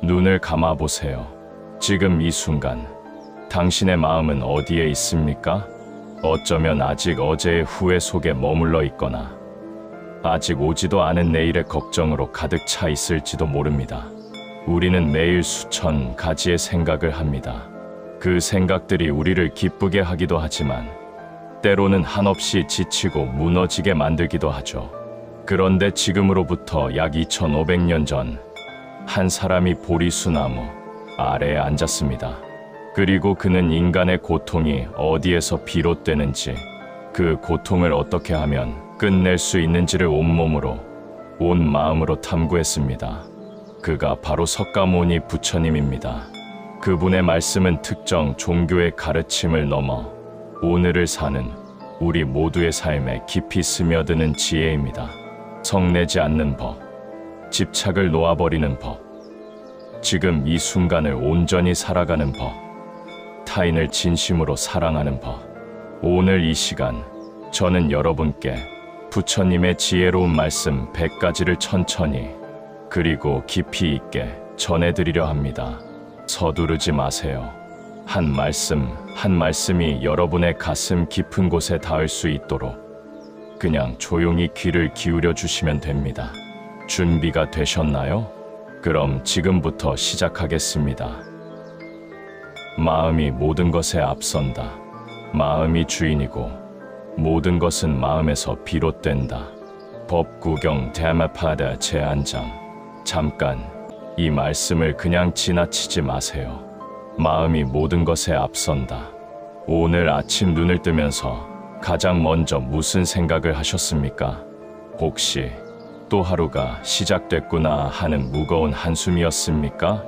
눈을 감아보세요. 지금 이 순간 당신의 마음은 어디에 있습니까? 어쩌면 아직 어제의 후회 속에 머물러 있거나 아직 오지도 않은 내일의 걱정으로 가득 차 있을지도 모릅니다. 우리는 매일 수천 가지의 생각을 합니다. 그 생각들이 우리를 기쁘게 하기도 하지만 때로는 한없이 지치고 무너지게 만들기도 하죠. 그런데 지금으로부터 약 2500년 전 한 사람이 보리수나무 아래에 앉았습니다. 그리고 그는 인간의 고통이 어디에서 비롯되는지, 그 고통을 어떻게 하면 끝낼 수 있는지를 온몸으로, 온 마음으로 탐구했습니다. 그가 바로 석가모니 부처님입니다. 그분의 말씀은 특정 종교의 가르침을 넘어 오늘을 사는 우리 모두의 삶에 깊이 스며드는 지혜입니다. 성내지 않는 법, 집착을 놓아버리는 법, 지금 이 순간을 온전히 살아가는 법, 타인을 진심으로 사랑하는 법. 오늘 이 시간 저는 여러분께 부처님의 지혜로운 말씀 100가지를 천천히 그리고 깊이 있게 전해드리려 합니다. 서두르지 마세요. 한 말씀 한 말씀이 여러분의 가슴 깊은 곳에 닿을 수 있도록 그냥 조용히 귀를 기울여 주시면 됩니다. 준비가 되셨나요? 그럼 지금부터 시작하겠습니다. 마음이 모든 것에 앞선다. 마음이 주인이고 모든 것은 마음에서 비롯된다. 법구경 데마파다 제1장. 잠깐 이 말씀을 그냥 지나치지 마세요. 마음이 모든 것에 앞선다. 오늘 아침 눈을 뜨면서 가장 먼저 무슨 생각을 하셨습니까? 혹시 또 하루가 시작됐구나 하는 무거운 한숨이었습니까?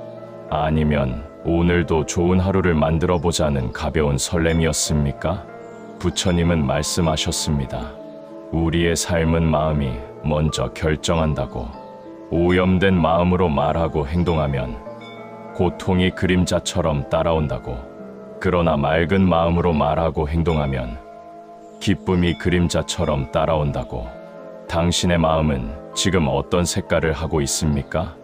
아니면 오늘도 좋은 하루를 만들어 보자는 가벼운 설렘이었습니까? 부처님은 말씀하셨습니다. 우리의 삶은 마음이 먼저 결정한다고. 오염된 마음으로 말하고 행동하면 고통이 그림자처럼 따라온다고. 그러나 맑은 마음으로 말하고 행동하면 기쁨이 그림자처럼 따라온다고. 당신의 마음은 지금 어떤 색깔을 하고 있습니까?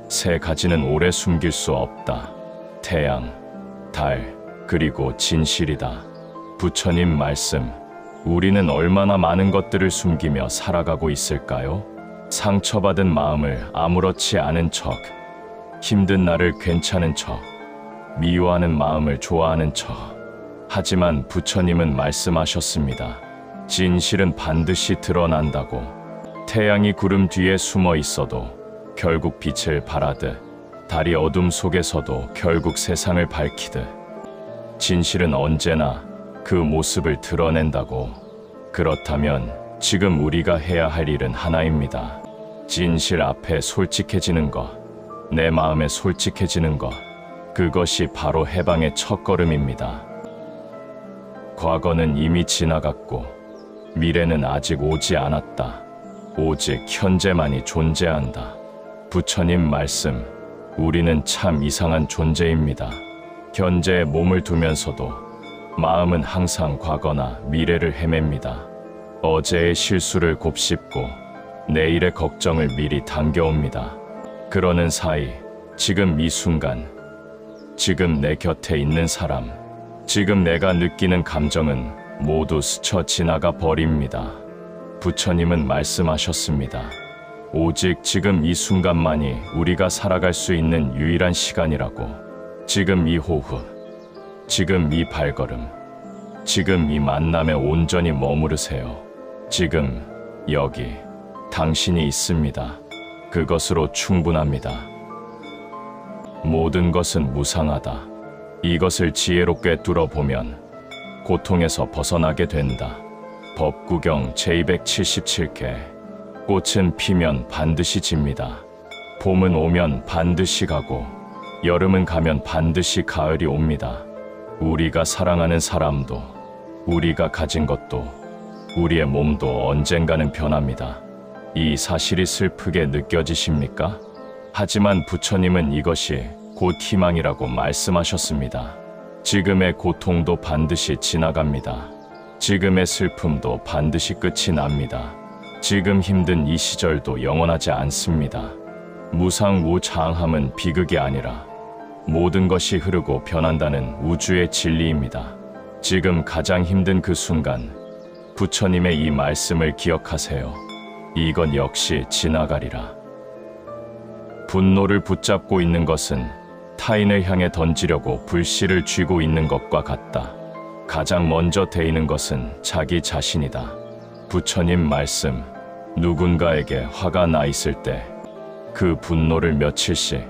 세 가지는 오래 숨길 수 없다. 태양, 달, 그리고 진실이다. 부처님 말씀. 우리는 얼마나 많은 것들을 숨기며 살아가고 있을까요? 상처받은 마음을 아무렇지 않은 척, 힘든 나를 괜찮은 척, 미워하는 마음을 좋아하는 척. 하지만 부처님은 말씀하셨습니다. 진실은 반드시 드러난다고. 태양이 구름 뒤에 숨어 있어도 결국 빛을 발하듯, 달이 어둠 속에서도 결국 세상을 밝히듯, 진실은 언제나 그 모습을 드러낸다고. 그렇다면 지금 우리가 해야 할 일은 하나입니다. 진실 앞에 솔직해지는 것, 내 마음에 솔직해지는 것. 그것이 바로 해방의 첫걸음입니다. 과거는 이미 지나갔고 미래는 아직 오지 않았다. 오직 현재만이 존재한다. 부처님 말씀. 우리는 참 이상한 존재입니다. 현재에 몸을 두면서도 마음은 항상 과거나 미래를 헤맵니다. 어제의 실수를 곱씹고 내일의 걱정을 미리 당겨옵니다. 그러는 사이 지금 이 순간, 지금 내 곁에 있는 사람, 지금 내가 느끼는 감정은 모두 스쳐 지나가 버립니다. 부처님은 말씀하셨습니다. 오직 지금 이 순간만이 우리가 살아갈 수 있는 유일한 시간이라고. 지금 이 호흡, 지금 이 발걸음, 지금 이 만남에 온전히 머무르세요. 지금 여기 당신이 있습니다. 그것으로 충분합니다. 모든 것은 무상하다. 이것을 지혜롭게 뚫어보면 고통에서 벗어나게 된다. 법구경 제277개. 꽃은 피면 반드시 집니다. 봄은 오면 반드시 가고 여름은 가면 반드시 가을이 옵니다. 우리가 사랑하는 사람도, 우리가 가진 것도, 우리의 몸도 언젠가는 변합니다. 이 사실이 슬프게 느껴지십니까? 하지만 부처님은 이것이 곧 희망이라고 말씀하셨습니다. 지금의 고통도 반드시 지나갑니다. 지금의 슬픔도 반드시 끝이 납니다. 지금 힘든 이 시절도 영원하지 않습니다. 무상무장함은 비극이 아니라 모든 것이 흐르고 변한다는 우주의 진리입니다. 지금 가장 힘든 그 순간, 부처님의 이 말씀을 기억하세요. 이건 역시 지나가리라. 분노를 붙잡고 있는 것은 타인을 향해 던지려고 불씨를 쥐고 있는 것과 같다. 가장 먼저 데이는 것은 자기 자신이다. 부처님 말씀, 누군가에게 화가 나 있을 때 그 분노를 며칠씩,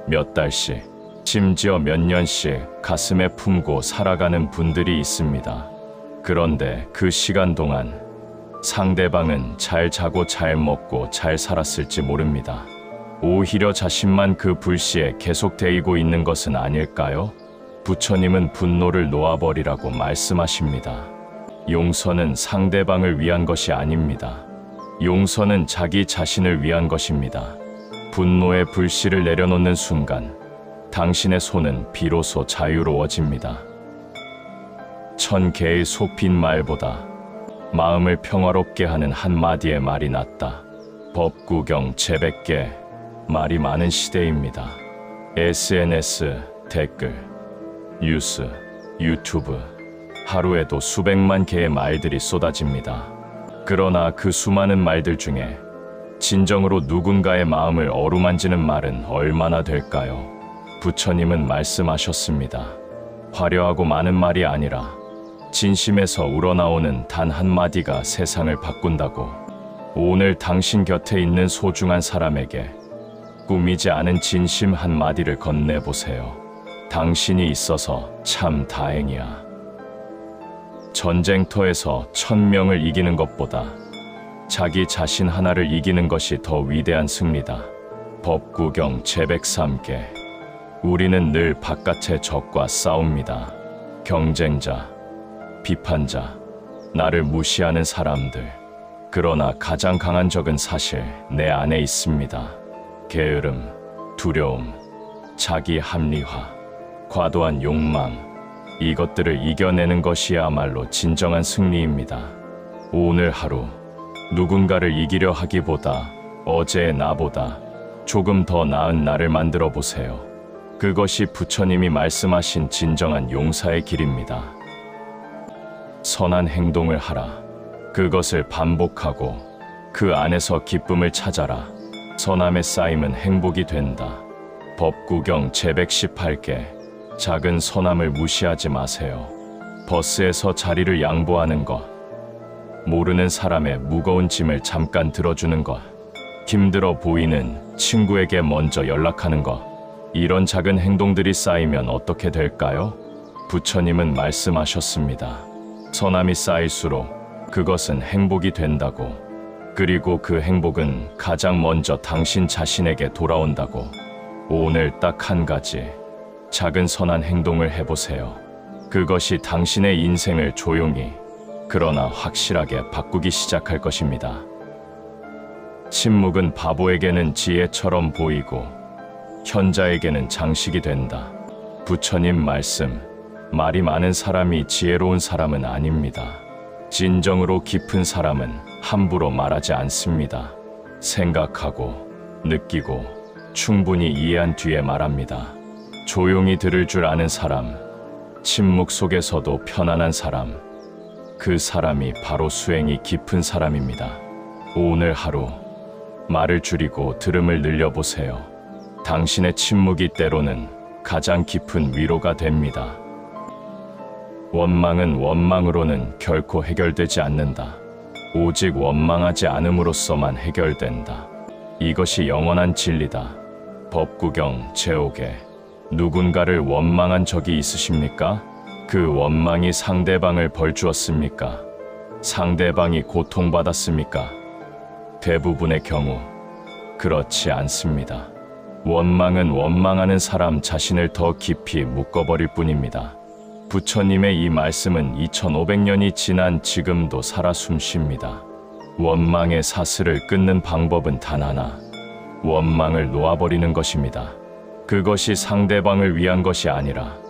몇 달씩, 심지어 몇 년씩 가슴에 품고 살아가는 분들이 있습니다. 그런데 그 시간 동안 상대방은 잘 자고 잘 먹고 잘 살았을지 모릅니다. 오히려 자신만 그 불씨에 계속 데이고 있는 것은 아닐까요? 부처님은 분노를 놓아버리라고 말씀하십니다. 용서는 상대방을 위한 것이 아닙니다. 용서는 자기 자신을 위한 것입니다. 분노의 불씨를 내려놓는 순간 당신의 손은 비로소 자유로워집니다. 1000개의 속빈 말보다 마음을 평화롭게 하는 한마디의 말이 낫다. 법구경 제100개, 말이 많은 시대입니다. SNS, 댓글, 뉴스, 유튜브, 하루에도 수백만 개의 말들이 쏟아집니다. 그러나 그 수많은 말들 중에 진정으로 누군가의 마음을 어루만지는 말은 얼마나 될까요? 부처님은 말씀하셨습니다. 화려하고 많은 말이 아니라 진심에서 우러나오는 단 한마디가 세상을 바꾼다고. 오늘 당신 곁에 있는 소중한 사람에게 꾸미지 않은 진심 한마디를 건네보세요. 당신이 있어서 참 다행이야. 전쟁터에서 1000명을 이기는 것보다 자기 자신 하나를 이기는 것이 더 위대한 승리다. 법구경 제103개. 우리는 늘 바깥의 적과 싸웁니다. 경쟁자, 비판자, 나를 무시하는 사람들. 그러나 가장 강한 적은 사실 내 안에 있습니다. 게으름, 두려움, 자기 합리화, 과도한 욕망. 이것들을 이겨내는 것이야말로 진정한 승리입니다. 오늘 하루 누군가를 이기려 하기보다 어제의 나보다 조금 더 나은 나를 만들어 보세요. 그것이 부처님이 말씀하신 진정한 용사의 길입니다. 선한 행동을 하라. 그것을 반복하고 그 안에서 기쁨을 찾아라. 선함의 쌓임은 행복이 된다. 법구경 제118개. 작은 선함을 무시하지 마세요. 버스에서 자리를 양보하는 것, 모르는 사람의 무거운 짐을 잠깐 들어주는 것, 힘들어 보이는 친구에게 먼저 연락하는 것, 이런 작은 행동들이 쌓이면 어떻게 될까요? 부처님은 말씀하셨습니다. 선함이 쌓일수록 그것은 행복이 된다고. 그리고 그 행복은 가장 먼저 당신 자신에게 돌아온다고. 오늘 딱 한 가지 작은 선한 행동을 해보세요. 그것이 당신의 인생을 조용히 그러나 확실하게 바꾸기 시작할 것입니다. 침묵은 바보에게는 지혜처럼 보이고 현자에게는 장식이 된다. 부처님 말씀, 말이 많은 사람이 지혜로운 사람은 아닙니다. 진정으로 깊은 사람은 함부로 말하지 않습니다. 생각하고 느끼고 충분히 이해한 뒤에 말합니다. 조용히 들을 줄 아는 사람, 침묵 속에서도 편안한 사람, 그 사람이 바로 수행이 깊은 사람입니다. 오늘 하루 말을 줄이고 들음을 늘려보세요. 당신의 침묵이 때로는 가장 깊은 위로가 됩니다. 원망은 원망으로는 결코 해결되지 않는다. 오직 원망하지 않음으로써만 해결된다. 이것이 영원한 진리다. 법구경 제5개. 누군가를 원망한 적이 있으십니까? 그 원망이 상대방을 벌주었습니까? 상대방이 고통받았습니까? 대부분의 경우 그렇지 않습니다. 원망은 원망하는 사람 자신을 더 깊이 묶어버릴 뿐입니다. 부처님의 이 말씀은 2500년이 지난 지금도 살아 숨쉽니다. 원망의 사슬을 끊는 방법은 단 하나, 원망을 놓아버리는 것입니다. 그것이 상대방을 위한 것이 아니라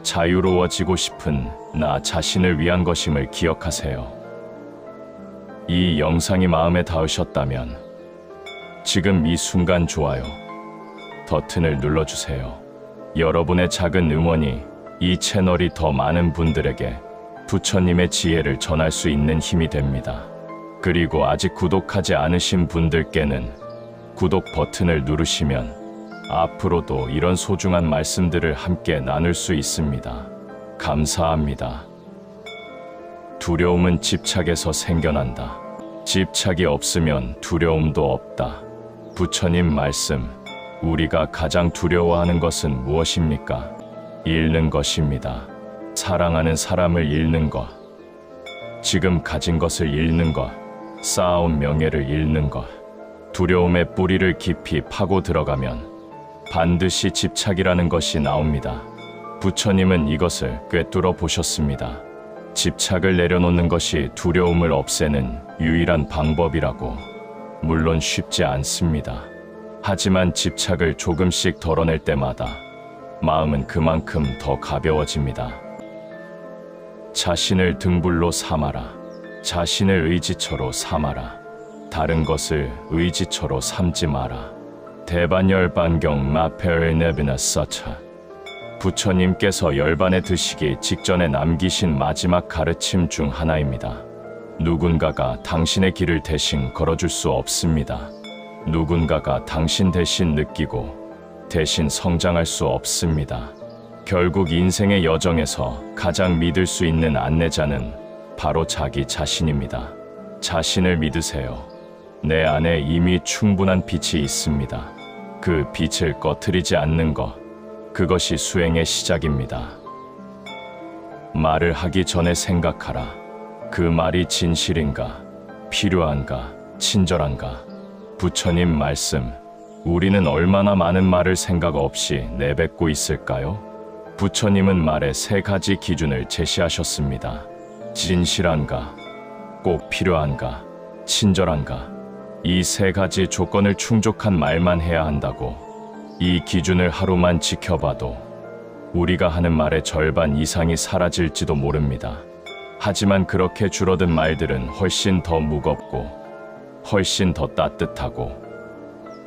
자유로워지고 싶은 나 자신을 위한 것임을 기억하세요. 이 영상이 마음에 닿으셨다면 지금 이 순간 좋아요, 버튼을 눌러주세요. 여러분의 작은 응원이 이 채널이 더 많은 분들에게 부처님의 지혜를 전할 수 있는 힘이 됩니다. 그리고 아직 구독하지 않으신 분들께는 구독 버튼을 누르시면 앞으로도 이런 소중한 말씀들을 함께 나눌 수 있습니다. 감사합니다. 두려움은 집착에서 생겨난다. 집착이 없으면 두려움도 없다. 부처님 말씀, 우리가 가장 두려워하는 것은 무엇입니까? 잃는 것입니다. 사랑하는 사람을 잃는 것, 지금 가진 것을 잃는 것, 쌓아온 명예를 잃는 것. 두려움의 뿌리를 깊이 파고 들어가면 반드시 집착이라는 것이 나옵니다. 부처님은 이것을 꿰뚫어 보셨습니다. 집착을 내려놓는 것이 두려움을 없애는 유일한 방법이라고. 물론 쉽지 않습니다. 하지만 집착을 조금씩 덜어낼 때마다 마음은 그만큼 더 가벼워집니다. 자신을 등불로 삼아라. 자신을 의지처로 삼아라. 다른 것을 의지처로 삼지 마라. 대반열반경 마페을 네비나 서차. 부처님께서 열반에 드시기 직전에 남기신 마지막 가르침 중 하나입니다. 누군가가 당신의 길을 대신 걸어줄 수 없습니다. 누군가가 당신 대신 느끼고 대신 성장할 수 없습니다. 결국 인생의 여정에서 가장 믿을 수 있는 안내자는 바로 자기 자신입니다. 자신을 믿으세요. 내 안에 이미 충분한 빛이 있습니다. 그 빛을 꺼트리지 않는 것, 그것이 수행의 시작입니다. 말을 하기 전에 생각하라. 그 말이 진실인가, 필요한가, 친절한가. 부처님 말씀, 우리는 얼마나 많은 말을 생각 없이 내뱉고 있을까요? 부처님은 말의 세 가지 기준을 제시하셨습니다. 진실한가, 꼭 필요한가, 친절한가. 이 세 가지 조건을 충족한 말만 해야 한다고. 이 기준을 하루만 지켜봐도 우리가 하는 말의 절반 이상이 사라질지도 모릅니다. 하지만 그렇게 줄어든 말들은 훨씬 더 무겁고 훨씬 더 따뜻하고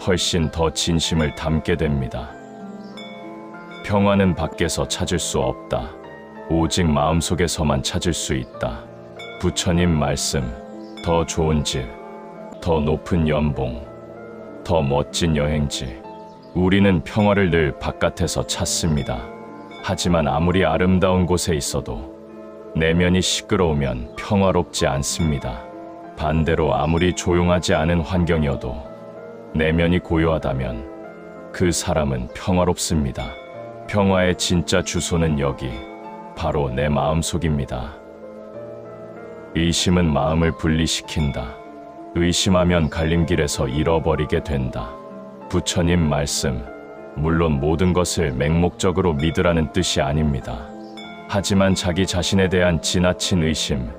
훨씬 더 진심을 담게 됩니다. 평화는 밖에서 찾을 수 없다. 오직 마음속에서만 찾을 수 있다. 부처님 말씀, 더 좋은 집, 더 높은 연봉, 더 멋진 여행지. 우리는 평화를 늘 바깥에서 찾습니다. 하지만 아무리 아름다운 곳에 있어도 내면이 시끄러우면 평화롭지 않습니다. 반대로 아무리 조용하지 않은 환경이어도 내면이 고요하다면 그 사람은 평화롭습니다. 평화의 진짜 주소는 여기, 바로 내 마음속입니다. 의심은 마음을 분리시킨다. 의심하면 갈림길에서 잃어버리게 된다. 부처님 말씀, 물론 모든 것을 맹목적으로 믿으라는 뜻이 아닙니다. 하지만 자기 자신에 대한 지나친 의심,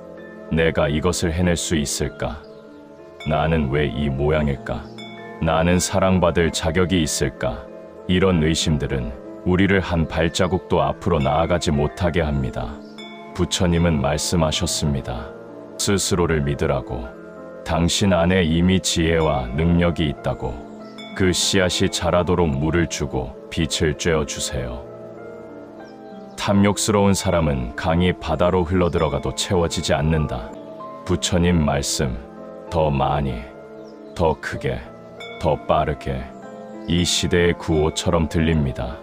내가 이것을 해낼 수 있을까? 나는 왜 이 모양일까? 나는 사랑받을 자격이 있을까? 이런 의심들은 우리를 한 발자국도 앞으로 나아가지 못하게 합니다. 부처님은 말씀하셨습니다. 스스로를 믿으라고. 당신 안에 이미 지혜와 능력이 있다고. 그 씨앗이 자라도록 물을 주고 빛을 쬐어주세요. 탐욕스러운 사람은 강이 바다로 흘러들어가도 채워지지 않는다. 부처님 말씀, 더 많이, 더 크게, 더 빠르게. 이 시대의 구호처럼 들립니다.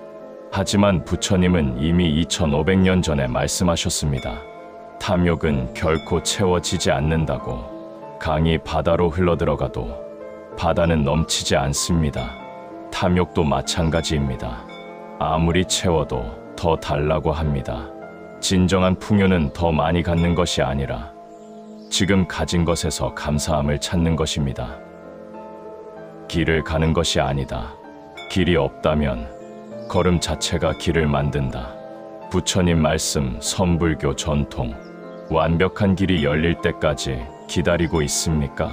하지만 부처님은 이미 2500년 전에 말씀하셨습니다. 탐욕은 결코 채워지지 않는다고. 강이 바다로 흘러들어가도 바다는 넘치지 않습니다. 탐욕도 마찬가지입니다. 아무리 채워도 더 달라고 합니다. 진정한 풍요는 더 많이 갖는 것이 아니라 지금 가진 것에서 감사함을 찾는 것입니다. 길을 가는 것이 아니다. 길이 없다면 걸음 자체가 길을 만든다. 부처님 말씀, 선불교 전통. 완벽한 길이 열릴 때까지 기다리고 있습니까?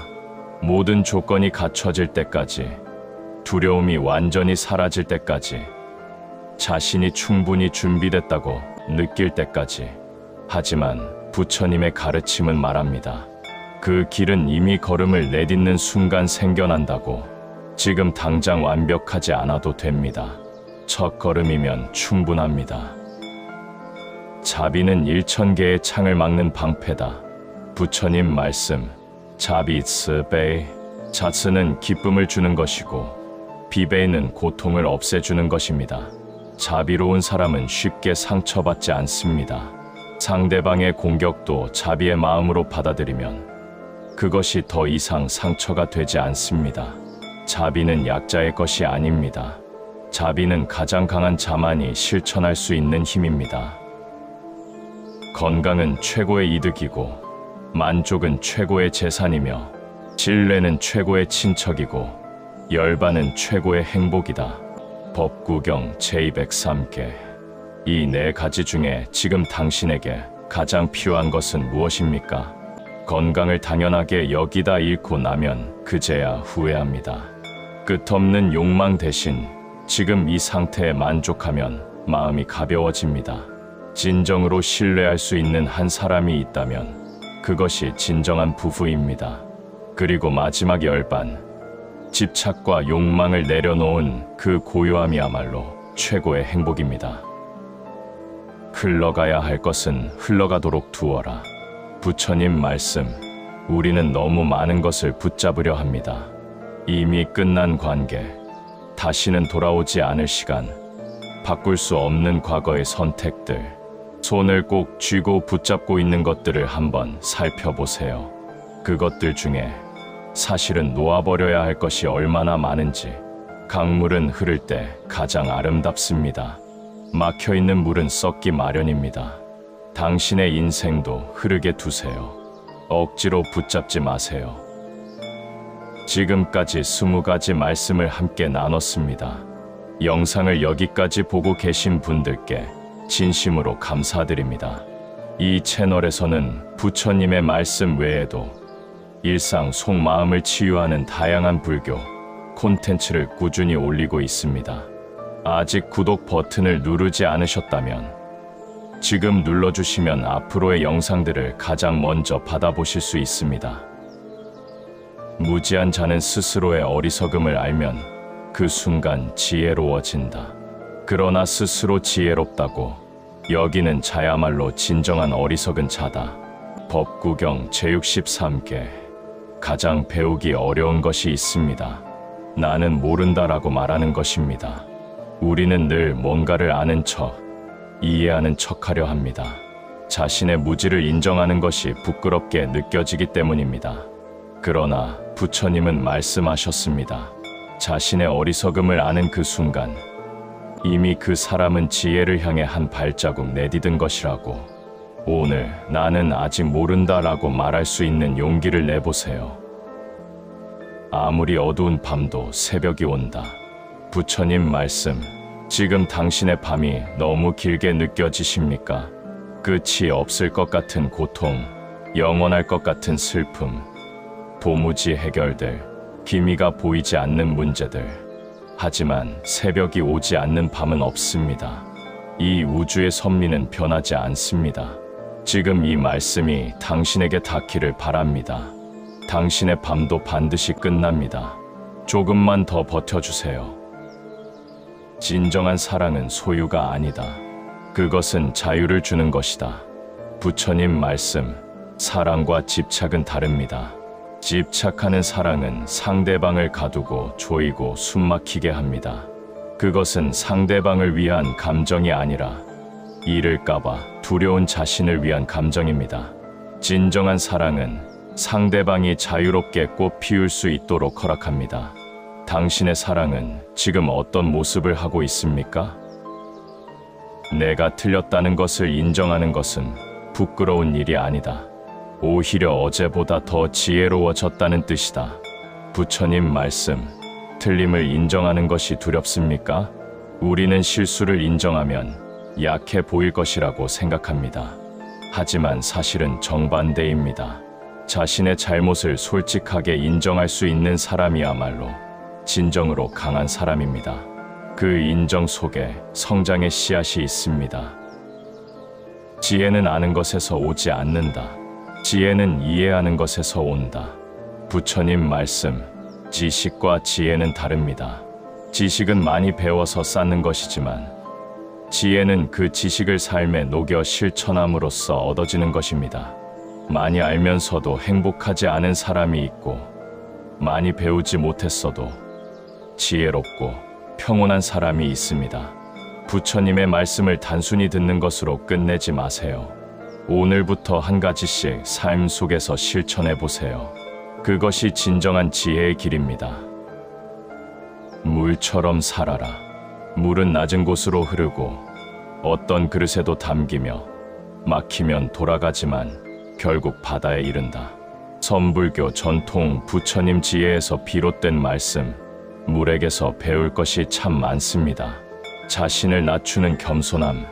모든 조건이 갖춰질 때까지, 두려움이 완전히 사라질 때까지, 자신이 충분히 준비됐다고 느낄 때까지. 하지만 부처님의 가르침은 말합니다. 그 길은 이미 걸음을 내딛는 순간 생겨난다고. 지금 당장 완벽하지 않아도 됩니다. 첫 걸음이면 충분합니다. 자비는 1000개의 창을 막는 방패다. 부처님 말씀. 자비 스베이. 자스는 기쁨을 주는 것이고 비베이는 고통을 없애주는 것입니다. 자비로운 사람은 쉽게 상처받지 않습니다. 상대방의 공격도 자비의 마음으로 받아들이면 그것이 더 이상 상처가 되지 않습니다. 자비는 약자의 것이 아닙니다. 자비는 가장 강한 자만이 실천할 수 있는 힘입니다. 건강은 최고의 이득이고 만족은 최고의 재산이며 신뢰는 최고의 친척이고 열반은 최고의 행복이다. 법구경 제203개. 이 네 가지 중에 지금 당신에게 가장 필요한 것은 무엇입니까? 건강을 당연하게 여기다 잃고 나면 그제야 후회합니다. 끝없는 욕망 대신 지금 이 상태에 만족하면 마음이 가벼워집니다. 진정으로 신뢰할 수 있는 한 사람이 있다면 그것이 진정한 부부입니다. 그리고 마지막 열반, 집착과 욕망을 내려놓은 그 고요함이야말로 최고의 행복입니다. 흘러가야 할 것은 흘러가도록 두어라. 부처님 말씀. 우리는 너무 많은 것을 붙잡으려 합니다. 이미 끝난 관계, 다시는 돌아오지 않을 시간, 바꿀 수 없는 과거의 선택들, 손을 꼭 쥐고 붙잡고 있는 것들을 한번 살펴보세요. 그것들 중에 사실은 놓아버려야 할 것이 얼마나 많은지. 강물은 흐를 때 가장 아름답습니다. 막혀있는 물은 썩기 마련입니다. 당신의 인생도 흐르게 두세요. 억지로 붙잡지 마세요. 지금까지 20가지 말씀을 함께 나눴습니다. 영상을 여기까지 보고 계신 분들께 진심으로 감사드립니다. 이 채널에서는 부처님의 말씀 외에도 일상 속마음을 치유하는 다양한 불교 콘텐츠를 꾸준히 올리고 있습니다. 아직 구독 버튼을 누르지 않으셨다면 지금 눌러주시면 앞으로의 영상들을 가장 먼저 받아보실 수 있습니다. 무지한 자는 스스로의 어리석음을 알면 그 순간 지혜로워진다. 그러나 스스로 지혜롭다고 여기는 자야말로 진정한 어리석은 자다. 법구경 제63개. 가장 배우기 어려운 것이 있습니다. 나는 모른다라고 말하는 것입니다. 우리는 늘 뭔가를 아는 척, 이해하는 척하려 합니다. 자신의 무지를 인정하는 것이 부끄럽게 느껴지기 때문입니다. 그러나 부처님은 말씀하셨습니다. 자신의 어리석음을 아는 그 순간 이미 그 사람은 지혜를 향해 한 발자국 내디딘 것이라고. 오늘 나는 아직 모른다라고 말할 수 있는 용기를 내보세요. 아무리 어두운 밤도 새벽이 온다. 부처님 말씀. 지금 당신의 밤이 너무 길게 느껴지십니까? 끝이 없을 것 같은 고통, 영원할 것 같은 슬픔, 도무지 해결될, 기미가 보이지 않는 문제들. 하지만 새벽이 오지 않는 밤은 없습니다. 이 우주의 섭리는 변하지 않습니다. 지금 이 말씀이 당신에게 닿기를 바랍니다. 당신의 밤도 반드시 끝납니다. 조금만 더 버텨주세요. 진정한 사랑은 소유가 아니다. 그것은 자유를 주는 것이다. 부처님 말씀. 사랑과 집착은 다릅니다. 집착하는 사랑은 상대방을 가두고 조이고 숨막히게 합니다. 그것은 상대방을 위한 감정이 아니라 잃을까봐 두려운 자신을 위한 감정입니다. 진정한 사랑은 상대방이 자유롭게 꽃 피울 수 있도록 허락합니다. 당신의 사랑은 지금 어떤 모습을 하고 있습니까? 내가 틀렸다는 것을 인정하는 것은 부끄러운 일이 아니다. 오히려 어제보다 더 지혜로워졌다는 뜻이다. 부처님 말씀. 틀림을 인정하는 것이 두렵습니까? 우리는 실수를 인정하면 약해 보일 것이라고 생각합니다. 하지만 사실은 정반대입니다. 자신의 잘못을 솔직하게 인정할 수 있는 사람이야말로 진정으로 강한 사람입니다. 그 인정 속에 성장의 씨앗이 있습니다. 지혜는 아는 것에서 오지 않는다. 지혜는 이해하는 것에서 온다. 부처님 말씀. 지식과 지혜는 다릅니다. 지식은 많이 배워서 쌓는 것이지만 지혜는 그 지식을 삶에 녹여 실천함으로써 얻어지는 것입니다. 많이 알면서도 행복하지 않은 사람이 있고 많이 배우지 못했어도 지혜롭고 평온한 사람이 있습니다. 부처님의 말씀을 단순히 듣는 것으로 끝내지 마세요. 오늘부터 한 가지씩 삶 속에서 실천해 보세요. 그것이 진정한 지혜의 길입니다. 물처럼 살아라. 물은 낮은 곳으로 흐르고 어떤 그릇에도 담기며 막히면 돌아가지만 결국 바다에 이른다. 선불교 전통 부처님 지혜에서 비롯된 말씀, 물에게서 배울 것이 참 많습니다. 자신을 낮추는 겸손함,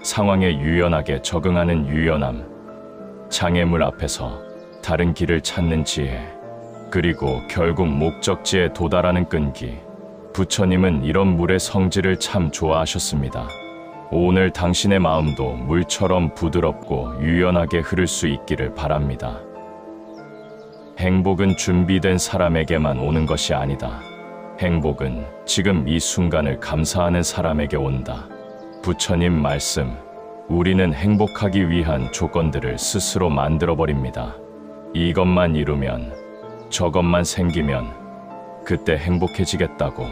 상황에 유연하게 적응하는 유연함, 장애물 앞에서 다른 길을 찾는 지혜, 그리고 결국 목적지에 도달하는 끈기. 부처님은 이런 물의 성질을 참 좋아하셨습니다. 오늘 당신의 마음도 물처럼 부드럽고 유연하게 흐를 수 있기를 바랍니다. 행복은 준비된 사람에게만 오는 것이 아니다. 행복은 지금 이 순간을 감사하는 사람에게 온다. 부처님 말씀, 우리는 행복하기 위한 조건들을 스스로 만들어버립니다. 이것만 이루면, 저것만 생기면 그때 행복해지겠다고.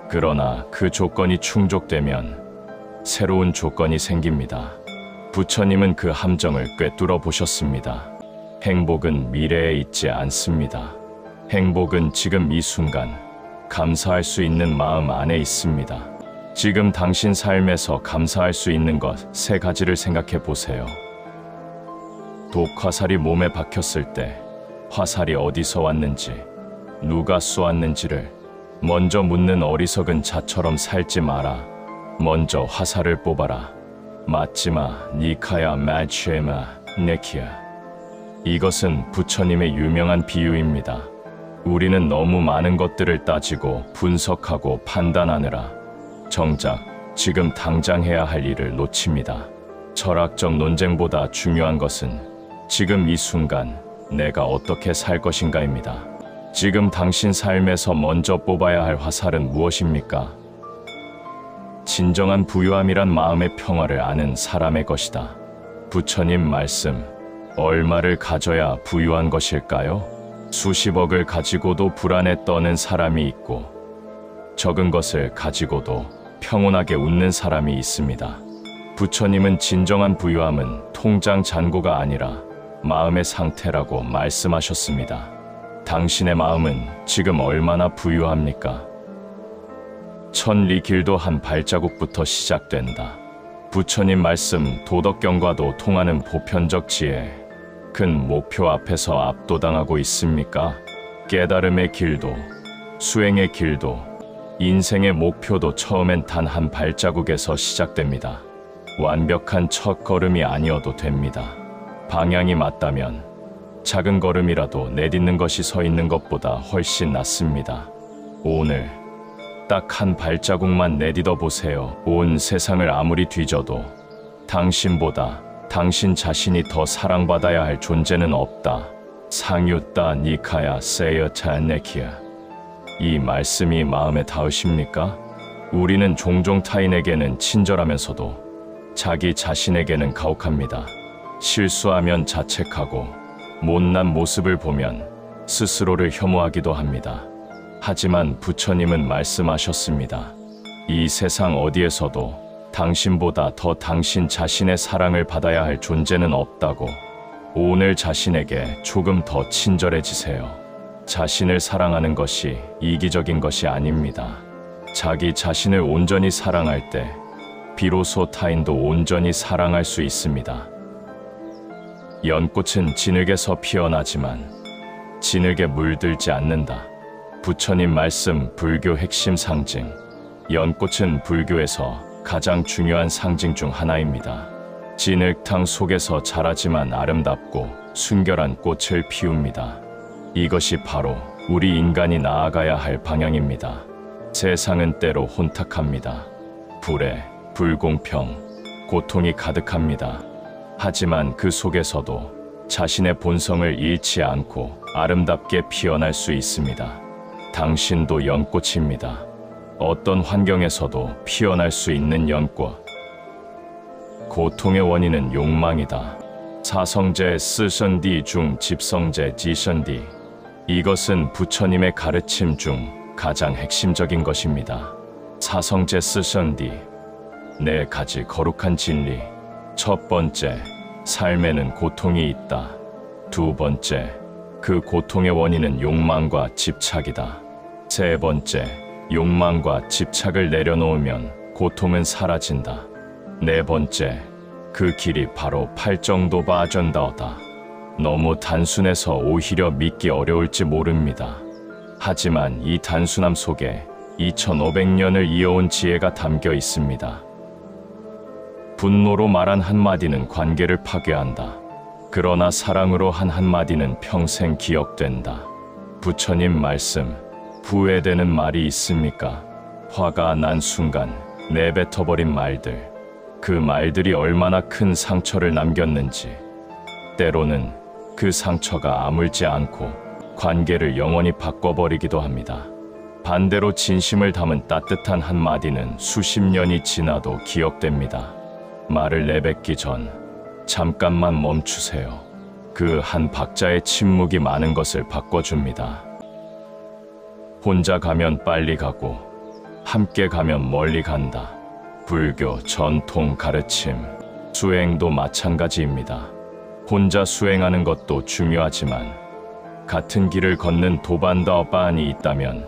그러나 그 조건이 충족되면 새로운 조건이 생깁니다. 부처님은 그 함정을 꿰뚫어 보셨습니다. 행복은 미래에 있지 않습니다. 행복은 지금 이 순간 감사할 수 있는 마음 안에 있습니다. 지금 당신 삶에서 감사할 수 있는 것 3가지를 생각해 보세요. 독화살이 몸에 박혔을 때 화살이 어디서 왔는지, 누가 쏘았는지를 먼저 묻는 어리석은 자처럼 살지 마라. 먼저 화살을 뽑아라. 맞지마, 니카야 마치에마, 네키야. 이것은 부처님의 유명한 비유입니다. 우리는 너무 많은 것들을 따지고 분석하고 판단하느라 정작 지금 당장 해야 할 일을 놓칩니다. 철학적 논쟁보다 중요한 것은 지금 이 순간 내가 어떻게 살 것인가입니다. 지금 당신 삶에서 먼저 뽑아야 할 화살은 무엇입니까? 진정한 부유함이란 마음의 평화를 아는 사람의 것이다. 부처님 말씀, 얼마를 가져야 부유한 것일까요? 수십억을 가지고도 불안에 떠는 사람이 있고 적은 것을 가지고도 평온하게 웃는 사람이 있습니다. 부처님은 진정한 부유함은 통장 잔고가 아니라 마음의 상태라고 말씀하셨습니다. 당신의 마음은 지금 얼마나 부유합니까? 천리 길도 한 발자국부터 시작된다. 부처님 말씀 도덕경과도 통하는 보편적 지혜, 큰 목표 앞에서 압도당하고 있습니까? 깨달음의 길도, 수행의 길도, 인생의 목표도 처음엔 단 한 발자국에서 시작됩니다. 완벽한 첫 걸음이 아니어도 됩니다. 방향이 맞다면 작은 걸음이라도 내딛는 것이 서 있는 것보다 훨씬 낫습니다. 오늘 딱 한 발자국만 내딛어 보세요. 온 세상을 아무리 뒤져도 당신보다 당신 자신이 더 사랑받아야 할 존재는 없다. 상유따 니카야 세여차 네키야. 이 말씀이 마음에 닿으십니까? 우리는 종종 타인에게는 친절하면서도 자기 자신에게는 가혹합니다. 실수하면 자책하고 못난 모습을 보면 스스로를 혐오하기도 합니다. 하지만 부처님은 말씀하셨습니다. 이 세상 어디에서도 당신보다 더 당신 자신의 사랑을 받아야 할 존재는 없다고. 오늘 자신에게 조금 더 친절해지세요. 자신을 사랑하는 것이 이기적인 것이 아닙니다. 자기 자신을 온전히 사랑할 때 비로소 타인도 온전히 사랑할 수 있습니다. 연꽃은 진흙에서 피어나지만 진흙에 물들지 않는다. 부처님 말씀 불교 핵심 상징. 연꽃은 불교에서 가장 중요한 상징 중 하나입니다. 진흙탕 속에서 자라지만 아름답고 순결한 꽃을 피웁니다. 이것이 바로 우리 인간이 나아가야 할 방향입니다. 세상은 때로 혼탁합니다. 불에, 불공평, 고통이 가득합니다. 하지만 그 속에서도 자신의 본성을 잃지 않고 아름답게 피어날 수 있습니다. 당신도 연꽃입니다. 어떤 환경에서도 피어날 수 있는 연꽃. 고통의 원인은 욕망이다. 사성제 스선디 중 집성제 지선디. 이것은 부처님의 가르침 중 가장 핵심적인 것입니다. 사성제 스선디. 네 가지 거룩한 진리. 첫 번째, 삶에는 고통이 있다. 두 번째, 그 고통의 원인은 욕망과 집착이다. 세 번째, 욕망과 집착을 내려놓으면 고통은 사라진다. 네 번째, 그 길이 바로 팔정도바 전다어다. 너무 단순해서 오히려 믿기 어려울지 모릅니다. 하지만 이 단순함 속에 2500년을 이어온 지혜가 담겨 있습니다. 분노로 말한 한마디는 관계를 파괴한다. 그러나 사랑으로 한 한마디는 평생 기억된다. 부처님 말씀, 후회되는 말이 있습니까? 화가 난 순간 내뱉어버린 말들. 그 말들이 얼마나 큰 상처를 남겼는지. 때로는 그 상처가 아물지 않고 관계를 영원히 바꿔버리기도 합니다. 반대로 진심을 담은 따뜻한 한마디는 수십 년이 지나도 기억됩니다. 말을 내뱉기 전 잠깐만 멈추세요. 그 한 박자의 침묵이 많은 것을 바꿔줍니다. 혼자 가면 빨리 가고 함께 가면 멀리 간다. 불교 전통 가르침, 수행도 마찬가지입니다. 혼자 수행하는 것도 중요하지만 같은 길을 걷는 도반다어반이 있다면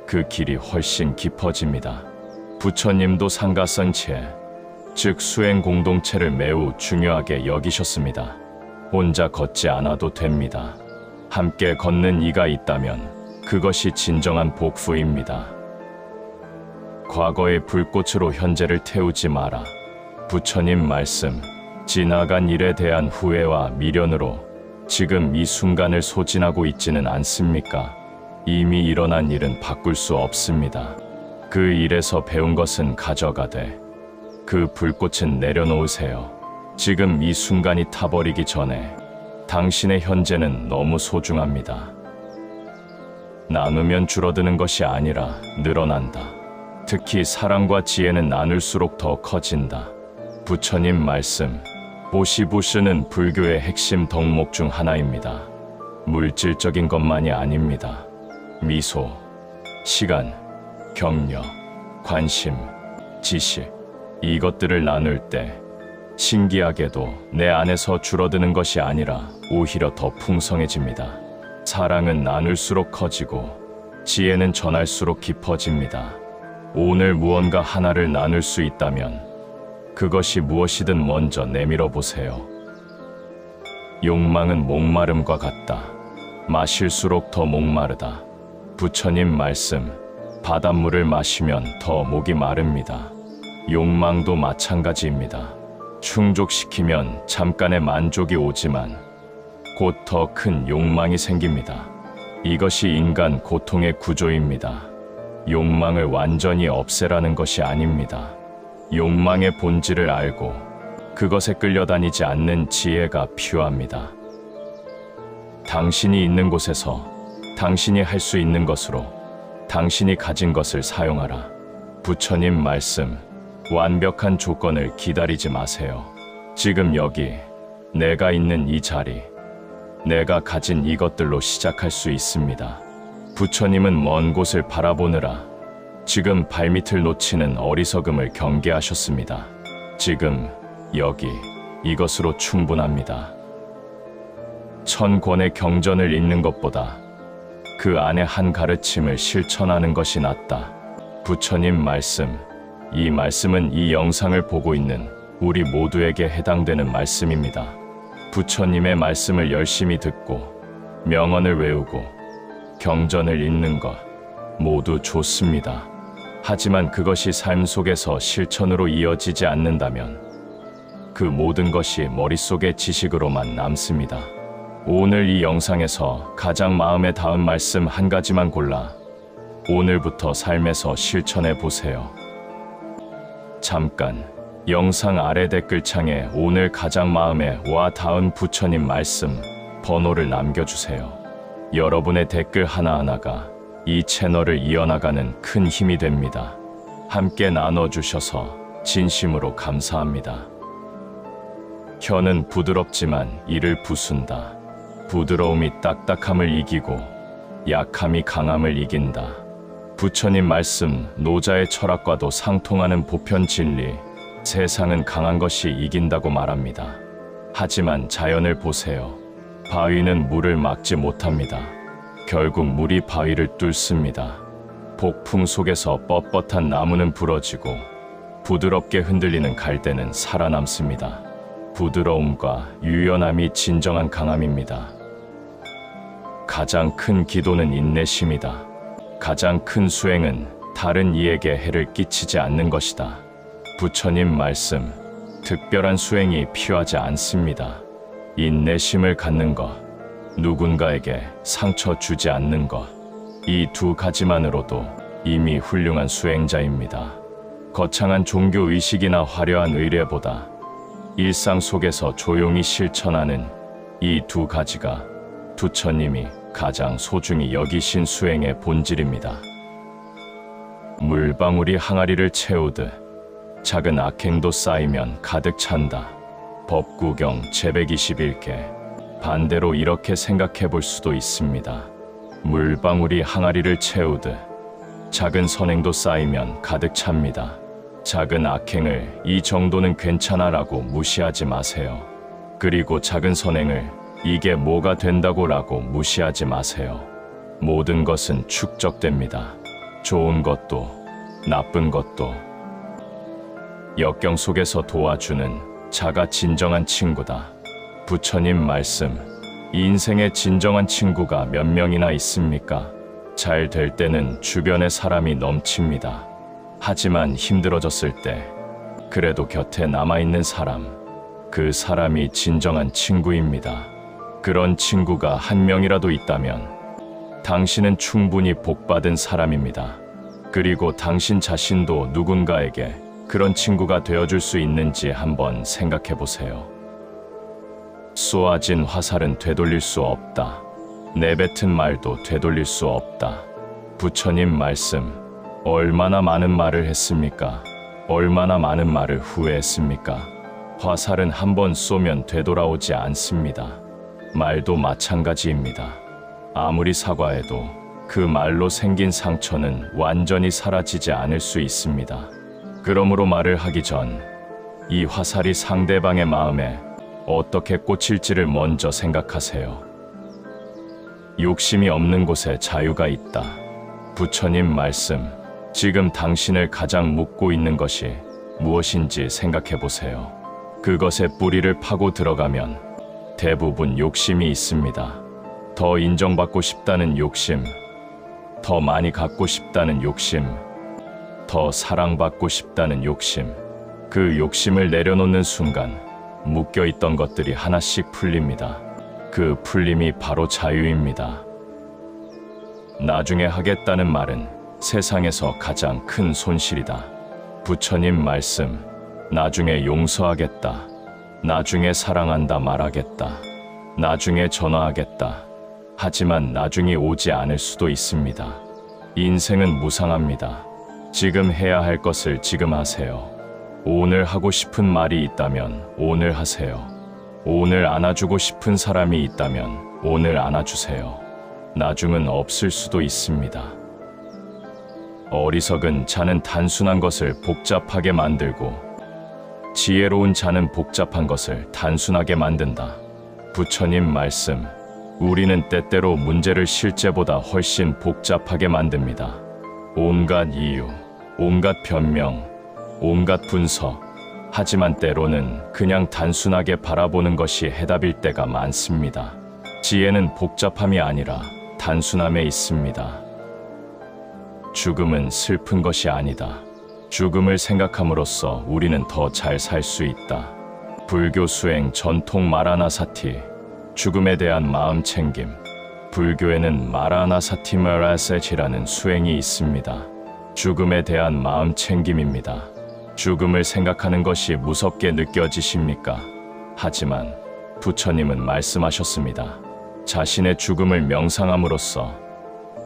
그 길이 훨씬 깊어집니다. 부처님도 상가선체, 즉 수행 공동체를 매우 중요하게 여기셨습니다. 혼자 걷지 않아도 됩니다. 함께 걷는 이가 있다면 그것이 진정한 복후입니다. 과거의 불꽃으로 현재를 태우지 마라. 부처님 말씀, 지나간 일에 대한 후회와 미련으로 지금 이 순간을 소진하고 있지는 않습니까? 이미 일어난 일은 바꿀 수 없습니다. 그 일에서 배운 것은 가져가되 그 불꽃은 내려놓으세요. 지금 이 순간이 타버리기 전에 당신의 현재는 너무 소중합니다. 나누면 줄어드는 것이 아니라 늘어난다. 특히 사랑과 지혜는 나눌수록 더 커진다. 부처님 말씀, 보시부스는 불교의 핵심 덕목 중 하나입니다. 물질적인 것만이 아닙니다. 미소, 시간, 격려, 관심, 지식, 이것들을 나눌 때 신기하게도 내 안에서 줄어드는 것이 아니라 오히려 더 풍성해집니다. 사랑은 나눌수록 커지고 지혜는 전할수록 깊어집니다. 오늘 무언가 하나를 나눌 수 있다면 그것이 무엇이든 먼저 내밀어 보세요. 욕망은 목마름과 같다. 마실수록 더 목마르다. 부처님 말씀, 바닷물을 마시면 더 목이 마릅니다. 욕망도 마찬가지입니다. 충족시키면 잠깐의 만족이 오지만 곧 더 큰 욕망이 생깁니다. 이것이 인간 고통의 구조입니다. 욕망을 완전히 없애라는 것이 아닙니다. 욕망의 본질을 알고 그것에 끌려다니지 않는 지혜가 필요합니다. 당신이 있는 곳에서 당신이 할 수 있는 것으로 당신이 가진 것을 사용하라. 부처님 말씀, 완벽한 조건을 기다리지 마세요. 지금 여기, 내가 있는 이 자리, 내가 가진 이것들로 시작할 수 있습니다. 부처님은 먼 곳을 바라보느라 지금 발밑을 놓치는 어리석음을 경계하셨습니다. 지금, 여기, 이것으로 충분합니다. 1000권의 경전을 읽는 것보다 그 안에 한 가르침을 실천하는 것이 낫다. 부처님 말씀, 이 말씀은 이 영상을 보고 있는 우리 모두에게 해당되는 말씀입니다. 부처님의 말씀을 열심히 듣고 명언을 외우고 경전을 읽는 것 모두 좋습니다. 하지만 그것이 삶 속에서 실천으로 이어지지 않는다면 그 모든 것이 머릿속의 지식으로만 남습니다. 오늘 이 영상에서 가장 마음에 닿은 말씀 한 가지만 골라 오늘부터 삶에서 실천해 보세요. 잠깐 영상 아래 댓글창에 오늘 가장 마음에 와 닿은 부처님 말씀 번호를 남겨주세요. 여러분의 댓글 하나하나가 이 채널을 이어나가는 큰 힘이 됩니다. 함께 나눠주셔서 진심으로 감사합니다. 혀는 부드럽지만 이를 부순다. 부드러움이 딱딱함을 이기고 약함이 강함을 이긴다. 부처님 말씀, 노자의 철학과도 상통하는 보편 진리, 세상은 강한 것이 이긴다고 말합니다. 하지만 자연을 보세요. 바위는 물을 막지 못합니다. 결국 물이 바위를 뚫습니다. 폭풍 속에서 뻣뻣한 나무는 부러지고 부드럽게 흔들리는 갈대는 살아남습니다. 부드러움과 유연함이 진정한 강함입니다. 가장 큰 기도는 인내심이다. 가장 큰 수행은 다른 이에게 해를 끼치지 않는 것이다. 부처님 말씀, 특별한 수행이 필요하지 않습니다. 인내심을 갖는 것, 누군가에게 상처 주지 않는 것, 이 두 가지만으로도 이미 훌륭한 수행자입니다. 거창한 종교 의식이나 화려한 의례보다 일상 속에서 조용히 실천하는 이 두 가지가 부처님이 가장 소중히 여기신 수행의 본질입니다. 물방울이 항아리를 채우듯 작은 악행도 쌓이면 가득 찬다. 법구경 제121개. 반대로 이렇게 생각해 볼 수도 있습니다. 물방울이 항아리를 채우듯 작은 선행도 쌓이면 가득 찹니다. 작은 악행을 이 정도는 괜찮아라고 무시하지 마세요. 그리고 작은 선행을 이게 뭐가 된다고라고 무시하지 마세요. 모든 것은 축적됩니다. 좋은 것도 나쁜 것도. 역경 속에서 도와주는 자가 진정한 친구다. 부처님 말씀, 이 인생의 진정한 친구가 몇 명이나 있습니까? 잘 될 때는 주변에 사람이 넘칩니다. 하지만 힘들어졌을 때 그래도 곁에 남아있는 사람, 그 사람이 진정한 친구입니다. 그런 친구가 한 명이라도 있다면 당신은 충분히 복받은 사람입니다. 그리고 당신 자신도 누군가에게 그런 친구가 되어줄 수 있는지 한번 생각해 보세요. 쏘아진 화살은 되돌릴 수 없다. 내뱉은 말도 되돌릴 수 없다. 부처님 말씀, 얼마나 많은 말을 했습니까? 얼마나 많은 말을 후회했습니까? 화살은 한 번 쏘면 되돌아오지 않습니다. 말도 마찬가지입니다. 아무리 사과해도 그 말로 생긴 상처는 완전히 사라지지 않을 수 있습니다. 그러므로 말을 하기 전 이 화살이 상대방의 마음에 어떻게 꽂힐지를 먼저 생각하세요. 욕심이 없는 곳에 자유가 있다. 부처님 말씀, 지금 당신을 가장 묶고 있는 것이 무엇인지 생각해 보세요. 그것의 뿌리를 파고 들어가면 대부분 욕심이 있습니다. 더 인정받고 싶다는 욕심, 더 많이 갖고 싶다는 욕심, 더 사랑받고 싶다는 욕심. 그 욕심을 내려놓는 순간 묶여있던 것들이 하나씩 풀립니다. 그 풀림이 바로 자유입니다. 나중에 하겠다는 말은 세상에서 가장 큰 손실이다. 부처님 말씀, 나중에 용서하겠다. 나중에 사랑한다 말하겠다. 나중에 전화하겠다. 하지만 나중이 오지 않을 수도 있습니다. 인생은 무상합니다. 지금 해야 할 것을 지금 하세요. 오늘 하고 싶은 말이 있다면 오늘 하세요. 오늘 안아주고 싶은 사람이 있다면 오늘 안아주세요. 나중은 없을 수도 있습니다. 어리석은 자는 단순한 것을 복잡하게 만들고 지혜로운 자는 복잡한 것을 단순하게 만든다. 부처님 말씀, 우리는 때때로 문제를 실제보다 훨씬 복잡하게 만듭니다. 온갖 이유, 온갖 변명, 온갖 분석. 하지만 때로는 그냥 단순하게 바라보는 것이 해답일 때가 많습니다. 지혜는 복잡함이 아니라 단순함에 있습니다. 죽음은 슬픈 것이 아니다. 죽음을 생각함으로써 우리는 더 잘 살 수 있다. 불교 수행 전통 마라나사티, 죽음에 대한 마음 챙김. 불교에는 마라나사티 마라세치라는 수행이 있습니다. 죽음에 대한 마음 챙김입니다. 죽음을 생각하는 것이 무섭게 느껴지십니까? 하지만 부처님은 말씀하셨습니다. 자신의 죽음을 명상함으로써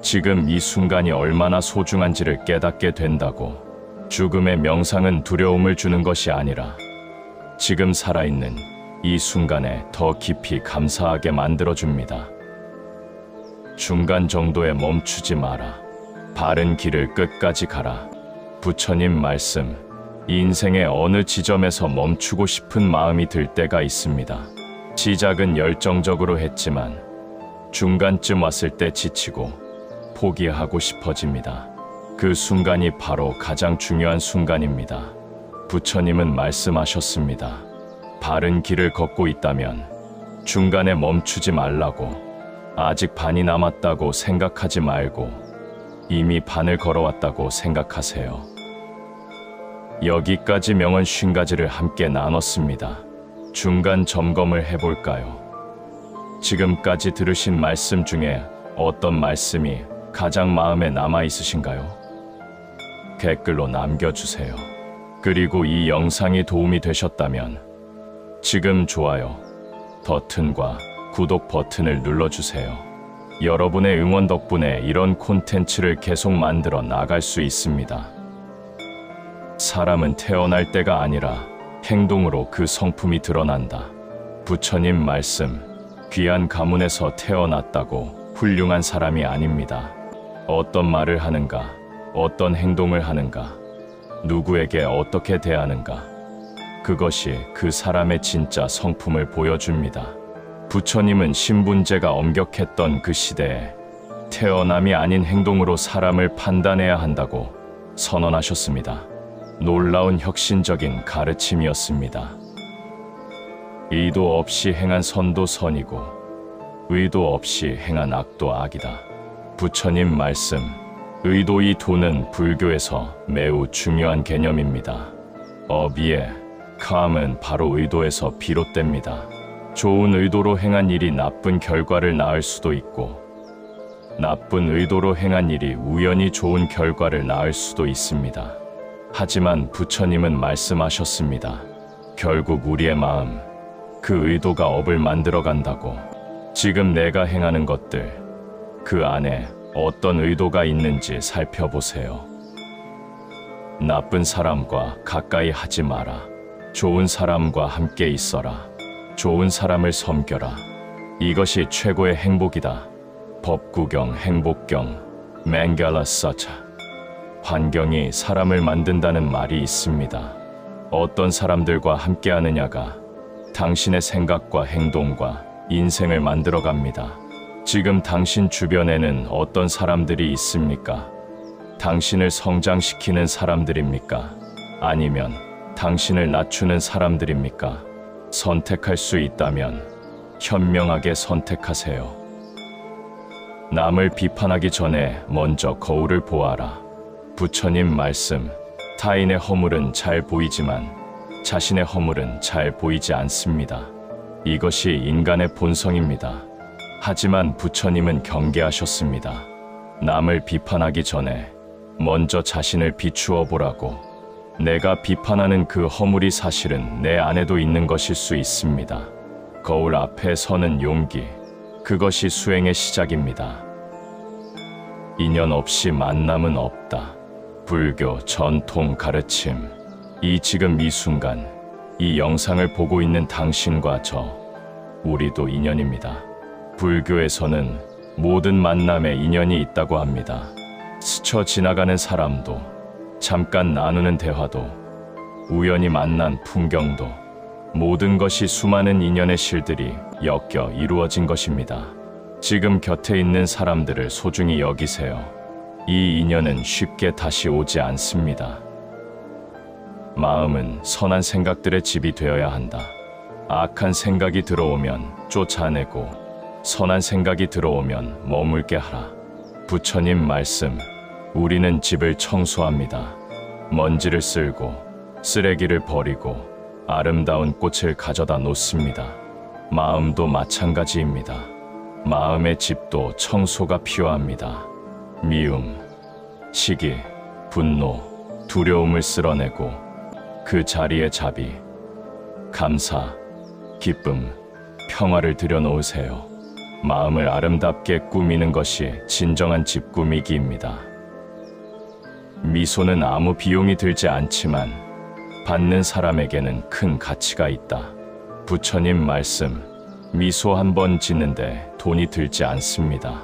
지금 이 순간이 얼마나 소중한지를 깨닫게 된다고. 죽음의 명상은 두려움을 주는 것이 아니라 지금 살아있는 이 순간에 더 깊이 감사하게 만들어줍니다. 중간 정도에 멈추지 마라. 바른 길을 끝까지 가라. 부처님 말씀. 인생의 어느 지점에서 멈추고 싶은 마음이 들 때가 있습니다. 시작은 열정적으로 했지만 중간쯤 왔을 때 지치고 포기하고 싶어집니다. 그 순간이 바로 가장 중요한 순간입니다. 부처님은 말씀하셨습니다. 바른 길을 걷고 있다면 중간에 멈추지 말라고. 아직 반이 남았다고 생각하지 말고 이미 반을 걸어왔다고 생각하세요. 여기까지 명언 50가지를 함께 나눴습니다. 중간 점검을 해볼까요? 지금까지 들으신 말씀 중에 어떤 말씀이 가장 마음에 남아 있으신가요? 댓글로 남겨주세요. 그리고 이 영상이 도움이 되셨다면 지금 좋아요 버튼과 구독 버튼을 눌러주세요. 여러분의 응원 덕분에 이런 콘텐츠를 계속 만들어 나갈 수 있습니다. 사람은 태어날 때가 아니라 행동으로 그 성품이 드러난다. 부처님 말씀. 귀한 가문에서 태어났다고 훌륭한 사람이 아닙니다. 어떤 말을 하는가, 어떤 행동을 하는가, 누구에게 어떻게 대하는가, 그것이 그 사람의 진짜 성품을 보여줍니다. 부처님은 신분제가 엄격했던 그 시대에 태어남이 아닌 행동으로 사람을 판단해야 한다고 선언하셨습니다. 놀라운 혁신적인 가르침이었습니다. 의도 없이 행한 선도 선이고 의도 없이 행한 악도 악이다. 부처님 말씀. 의도의 도는 불교에서 매우 중요한 개념입니다. 어비에 감은 바로 의도에서 비롯됩니다. 좋은 의도로 행한 일이 나쁜 결과를 낳을 수도 있고 나쁜 의도로 행한 일이 우연히 좋은 결과를 낳을 수도 있습니다. 하지만 부처님은 말씀하셨습니다. 결국 우리의 마음, 그 의도가 업을 만들어 간다고. 지금 내가 행하는 것들, 그 안에 어떤 의도가 있는지 살펴보세요. 나쁜 사람과 가까이 하지 마라. 좋은 사람과 함께 있어라. 좋은 사람을 섬겨라. 이것이 최고의 행복이다. 법구경, 행복경, 맹갈라 서차. 환경이 사람을 만든다는 말이 있습니다. 어떤 사람들과 함께 하느냐가 당신의 생각과 행동과 인생을 만들어갑니다. 지금 당신 주변에는 어떤 사람들이 있습니까? 당신을 성장시키는 사람들입니까? 아니면 당신을 낮추는 사람들입니까? 선택할 수 있다면 현명하게 선택하세요. 남을 비판하기 전에 먼저 거울을 보아라. 부처님 말씀. 타인의 허물은 잘 보이지만 자신의 허물은 잘 보이지 않습니다. 이것이 인간의 본성입니다. 하지만 부처님은 경계하셨습니다. 남을 비판하기 전에 먼저 자신을 비추어 보라고. 내가 비판하는 그 허물이 사실은 내 안에도 있는 것일 수 있습니다. 거울 앞에 서는 용기, 그것이 수행의 시작입니다. 인연 없이 만남은 없다. 불교 전통 가르침. 지금 이 순간, 이 영상을 보고 있는 당신과 우리도 인연입니다. 불교에서는 모든 만남에 인연이 있다고 합니다. 스쳐 지나가는 사람도, 잠깐 나누는 대화도, 우연히 만난 풍경도, 모든 것이 수많은 인연의 실들이 엮여 이루어진 것입니다. 지금 곁에 있는 사람들을 소중히 여기세요. 이 인연은 쉽게 다시 오지 않습니다. 마음은 선한 생각들의 집이 되어야 한다. 악한 생각이 들어오면 쫓아내고 선한 생각이 들어오면 머물게 하라. 부처님 말씀. 우리는 집을 청소합니다. 먼지를 쓸고 쓰레기를 버리고 아름다운 꽃을 가져다 놓습니다. 마음도 마찬가지입니다. 마음의 집도 청소가 필요합니다. 미움, 시기, 분노, 두려움을 쓸어내고 그 자리에 자비, 감사, 기쁨, 평화를 들여놓으세요. 마음을 아름답게 꾸미는 것이 진정한 집 꾸미기입니다. 미소는 아무 비용이 들지 않지만 받는 사람에게는 큰 가치가 있다. 부처님 말씀, 미소 한 번 짓는데 돈이 들지 않습니다.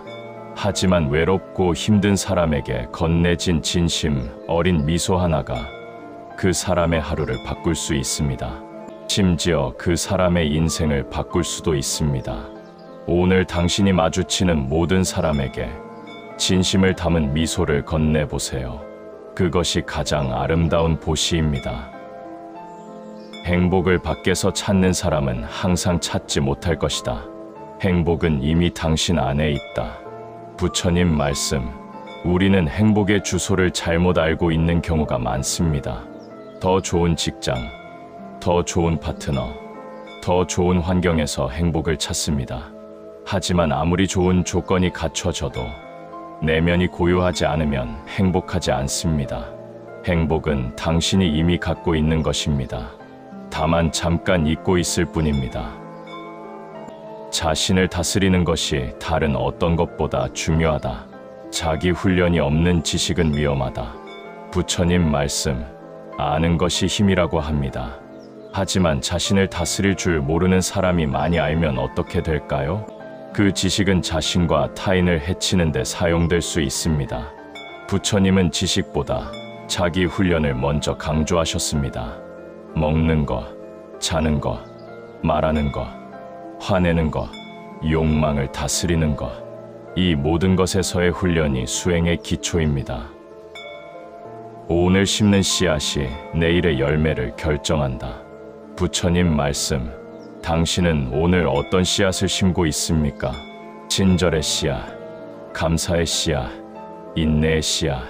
하지만 외롭고 힘든 사람에게 건네진 진심 어린 미소 하나가 그 사람의 하루를 바꿀 수 있습니다. 심지어 그 사람의 인생을 바꿀 수도 있습니다. 오늘 당신이 마주치는 모든 사람에게 진심을 담은 미소를 건네보세요. 그것이 가장 아름다운 보시입니다. 행복을 밖에서 찾는 사람은 항상 찾지 못할 것이다. 행복은 이미 당신 안에 있다. 부처님 말씀, 우리는 행복의 주소를 잘못 알고 있는 경우가 많습니다. 더 좋은 직장, 더 좋은 파트너, 더 좋은 환경에서 행복을 찾습니다. 하지만 아무리 좋은 조건이 갖춰져도 내면이 고요하지 않으면 행복하지 않습니다. 행복은 당신이 이미 갖고 있는 것입니다. 다만 잠깐 잊고 있을 뿐입니다. 자신을 다스리는 것이 다른 어떤 것보다 중요하다. 자기 훈련이 없는 지식은 위험하다. 부처님 말씀, 아는 것이 힘이라고 합니다. 하지만 자신을 다스릴 줄 모르는 사람이 많이 알면 어떻게 될까요? 그 지식은 자신과 타인을 해치는 데 사용될 수 있습니다. 부처님은 지식보다 자기 훈련을 먼저 강조하셨습니다. 먹는 것, 자는 것, 말하는 것, 화내는 것, 욕망을 다스리는 것, 이 모든 것에서의 훈련이 수행의 기초입니다. 오늘 심는 씨앗이 내일의 열매를 결정한다. 부처님 말씀, 당신은 오늘 어떤 씨앗을 심고 있습니까? 친절의 씨앗, 감사의 씨앗, 인내의 씨앗,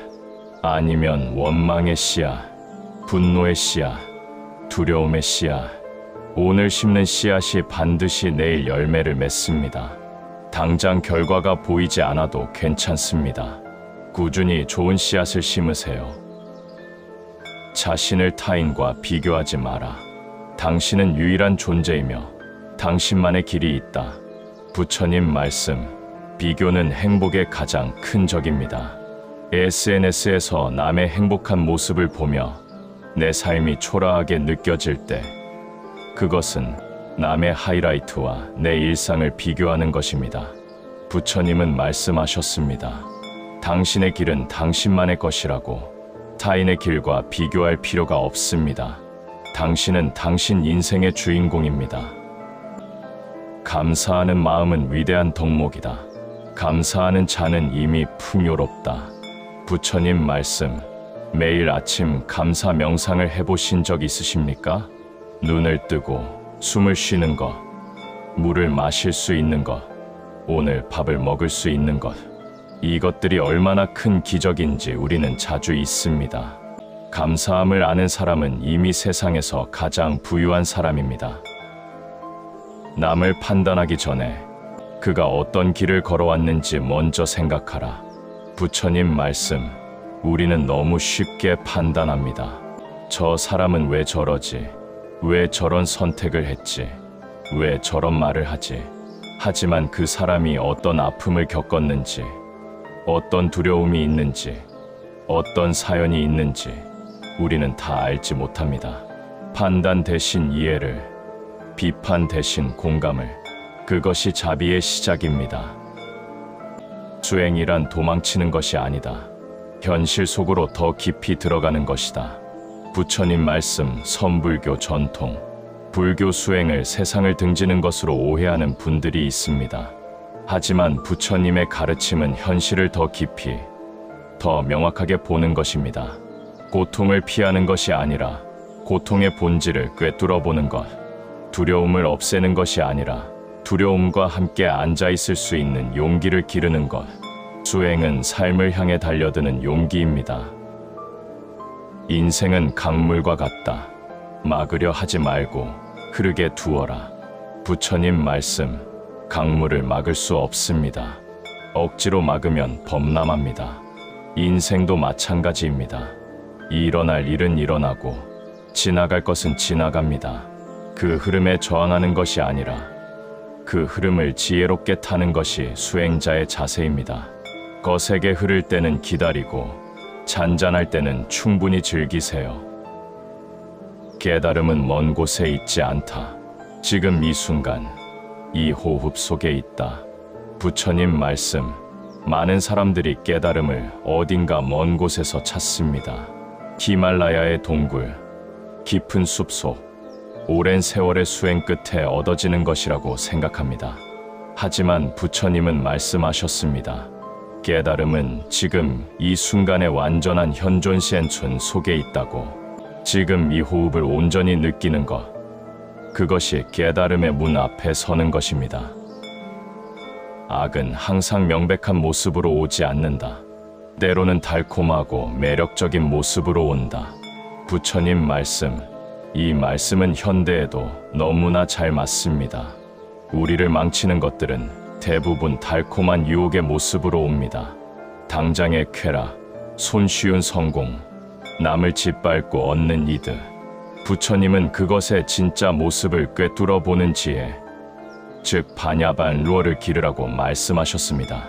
아니면 원망의 씨앗, 분노의 씨앗, 두려움의 씨앗. 오늘 심는 씨앗이 반드시 내일 열매를 맺습니다. 당장 결과가 보이지 않아도 괜찮습니다. 꾸준히 좋은 씨앗을 심으세요. 자신을 타인과 비교하지 마라. 당신은 유일한 존재이며 당신만의 길이 있다. 부처님 말씀, 비교는 행복의 가장 큰 적입니다. SNS에서 남의 행복한 모습을 보며 내 삶이 초라하게 느껴질 때 그것은 남의 하이라이트와 내 일상을 비교하는 것입니다. 부처님은 말씀하셨습니다. 당신의 길은 당신만의 것이라고. 타인의 길과 비교할 필요가 없습니다. 당신은 당신 인생의 주인공입니다. 감사하는 마음은 위대한 덕목이다. 감사하는 자는 이미 풍요롭다. 부처님 말씀, 매일 아침 감사 명상을 해보신 적 있으십니까? 눈을 뜨고 숨을 쉬는 것, 물을 마실 수 있는 것, 오늘 밥을 먹을 수 있는 것, 이것들이 얼마나 큰 기적인지 우리는 자주 잊습니다. 감사함을 아는 사람은 이미 세상에서 가장 부유한 사람입니다. 남을 판단하기 전에 그가 어떤 길을 걸어왔는지 먼저 생각하라. 부처님 말씀, 우리는 너무 쉽게 판단합니다. 저 사람은 왜 저러지? 왜 저런 선택을 했지? 왜 저런 말을 하지? 하지만 그 사람이 어떤 아픔을 겪었는지, 어떤 두려움이 있는지, 어떤 사연이 있는지 우리는 다 알지 못합니다. 판단 대신 이해를, 비판 대신 공감을, 그것이 자비의 시작입니다. 수행이란 도망치는 것이 아니다. 현실 속으로 더 깊이 들어가는 것이다. 부처님 말씀, 선불교 전통, 불교 수행을 세상을 등지는 것으로 오해하는 분들이 있습니다. 하지만 부처님의 가르침은 현실을 더 깊이, 더 명확하게 보는 것입니다. 고통을 피하는 것이 아니라 고통의 본질을 꿰뚫어 보는 것, 두려움을 없애는 것이 아니라 두려움과 함께 앉아있을 수 있는 용기를 기르는 것. 수행은 삶을 향해 달려드는 용기입니다. 인생은 강물과 같다. 막으려 하지 말고 흐르게 두어라. 부처님 말씀, 강물을 막을 수 없습니다. 억지로 막으면 범람합니다. 인생도 마찬가지입니다. 일어날 일은 일어나고 지나갈 것은 지나갑니다. 그 흐름에 저항하는 것이 아니라 그 흐름을 지혜롭게 타는 것이 수행자의 자세입니다. 거세게 흐를 때는 기다리고 잔잔할 때는 충분히 즐기세요. 깨달음은 먼 곳에 있지 않다. 지금 이 순간, 이 호흡 속에 있다. 부처님 말씀. 많은 사람들이 깨달음을 어딘가 먼 곳에서 찾습니다. 히말라야의 동굴, 깊은 숲속, 오랜 세월의 수행 끝에 얻어지는 것이라고 생각합니다. 하지만 부처님은 말씀하셨습니다. 깨달음은 지금 이 순간의 완전한 현존시엔춘 속에 있다고. 지금 이 호흡을 온전히 느끼는 것, 그것이 깨달음의 문 앞에 서는 것입니다. 악은 항상 명백한 모습으로 오지 않는다. 때로는 달콤하고 매력적인 모습으로 온다. 부처님 말씀, 이 말씀은 현대에도 너무나 잘 맞습니다. 우리를 망치는 것들은 대부분 달콤한 유혹의 모습으로 옵니다. 당장의 쾌락, 손쉬운 성공, 남을 짓밟고 얻는 이득. 부처님은 그것의 진짜 모습을 꿰뚫어 보는 지혜, 즉 반야반 루어를 기르라고 말씀하셨습니다.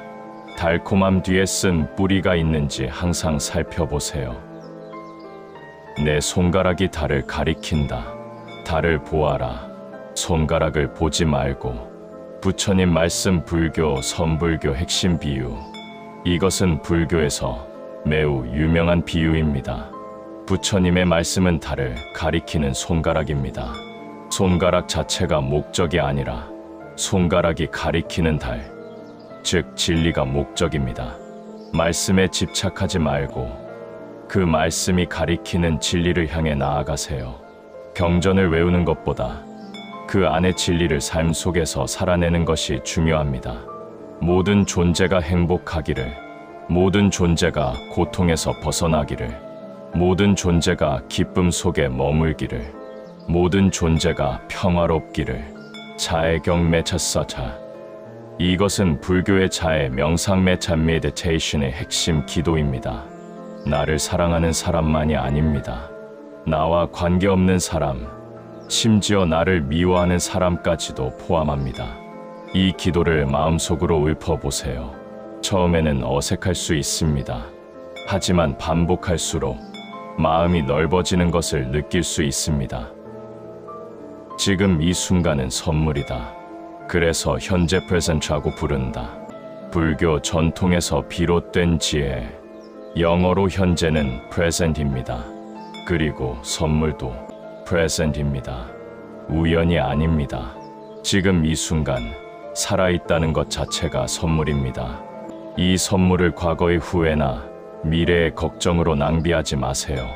달콤함 뒤에 쓴 뿌리가 있는지 항상 살펴보세요. 내 손가락이 달을 가리킨다. 달을 보아라. 손가락을 보지 말고. 부처님 말씀. 불교, 선불교 핵심 비유. 이것은 불교에서 매우 유명한 비유입니다. 부처님의 말씀은 달을 가리키는 손가락입니다. 손가락 자체가 목적이 아니라 손가락이 가리키는 달, 즉 진리가 목적입니다. 말씀에 집착하지 말고 그 말씀이 가리키는 진리를 향해 나아가세요. 경전을 외우는 것보다 그 안의 진리를 삶 속에서 살아내는 것이 중요합니다. 모든 존재가 행복하기를, 모든 존재가 고통에서 벗어나기를, 모든 존재가 기쁨 속에 머물기를, 모든 존재가 평화롭기를. 자애경 메차사차. 이것은 불교의 자애 명상 메디테이션의 핵심 기도입니다. 나를 사랑하는 사람만이 아닙니다. 나와 관계없는 사람, 심지어 나를 미워하는 사람까지도 포함합니다. 이 기도를 마음속으로 읊어보세요. 처음에는 어색할 수 있습니다. 하지만 반복할수록 마음이 넓어지는 것을 느낄 수 있습니다. 지금 이 순간은 선물이다. 그래서 현재 프레젠트라고 부른다. 불교 전통에서 비롯된 지혜, 영어로 현재는 present입니다. 그리고 선물도 present입니다. 우연이 아닙니다. 지금 이 순간 살아있다는 것 자체가 선물입니다. 이 선물을 과거의 후회나 미래의 걱정으로 낭비하지 마세요.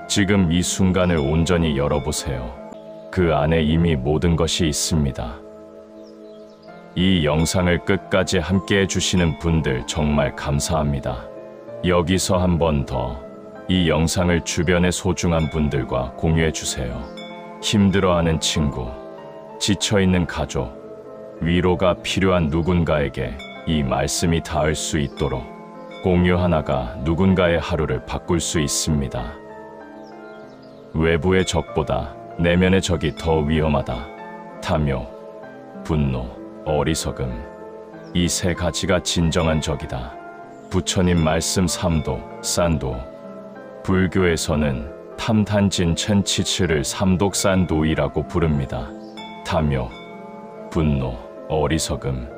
지금 이 순간을 온전히 열어보세요. 그 안에 이미 모든 것이 있습니다. 이 영상을 끝까지 함께 해주시는 분들 정말 감사합니다. 여기서 한 번 더 이 영상을 주변의 소중한 분들과 공유해주세요. 힘들어하는 친구, 지쳐있는 가족, 위로가 필요한 누군가에게 이 말씀이 닿을 수 있도록 공유 하나가 누군가의 하루를 바꿀 수 있습니다. 외부의 적보다 내면의 적이 더 위험하다. 탐욕, 분노, 어리석음. 이 세 가지가 진정한 적이다. 부처님 말씀 3도, 산도. 불교에서는 탐탄진 천치츠를 삼독산도이라고 부릅니다. 탐욕, 분노, 어리석음.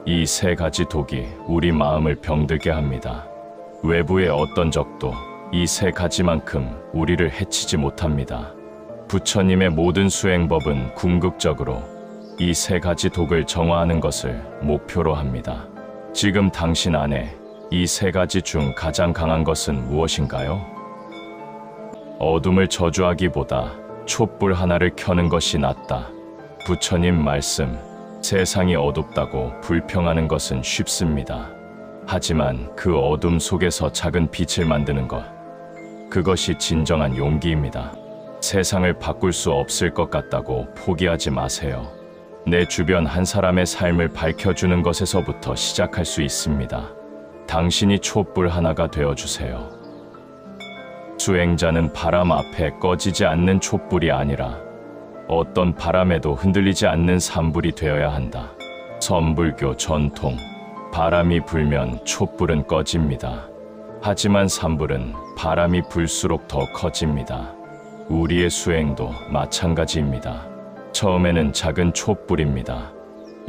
이 세 가지 독이 우리 마음을 병들게 합니다. 외부의 어떤 적도 이 세 가지만큼 우리를 해치지 못합니다. 부처님의 모든 수행법은 궁극적으로 이 세 가지 독을 정화하는 것을 목표로 합니다. 지금 당신 안에 이 세 가지 중 가장 강한 것은 무엇인가요? 어둠을 저주하기보다 촛불 하나를 켜는 것이 낫다. 부처님 말씀. 세상이 어둡다고 불평하는 것은 쉽습니다. 하지만 그 어둠 속에서 작은 빛을 만드는 것, 그것이 진정한 용기입니다. 세상을 바꿀 수 없을 것 같다고 포기하지 마세요. 내 주변 한 사람의 삶을 밝혀주는 것에서부터 시작할 수 있습니다. 당신이 촛불 하나가 되어주세요. 수행자는 바람 앞에 꺼지지 않는 촛불이 아니라 어떤 바람에도 흔들리지 않는 산불이 되어야 한다. 선불교 전통, 바람이 불면 촛불은 꺼집니다. 하지만 산불은 바람이 불수록 더 커집니다. 우리의 수행도 마찬가지입니다. 처음에는 작은 촛불입니다.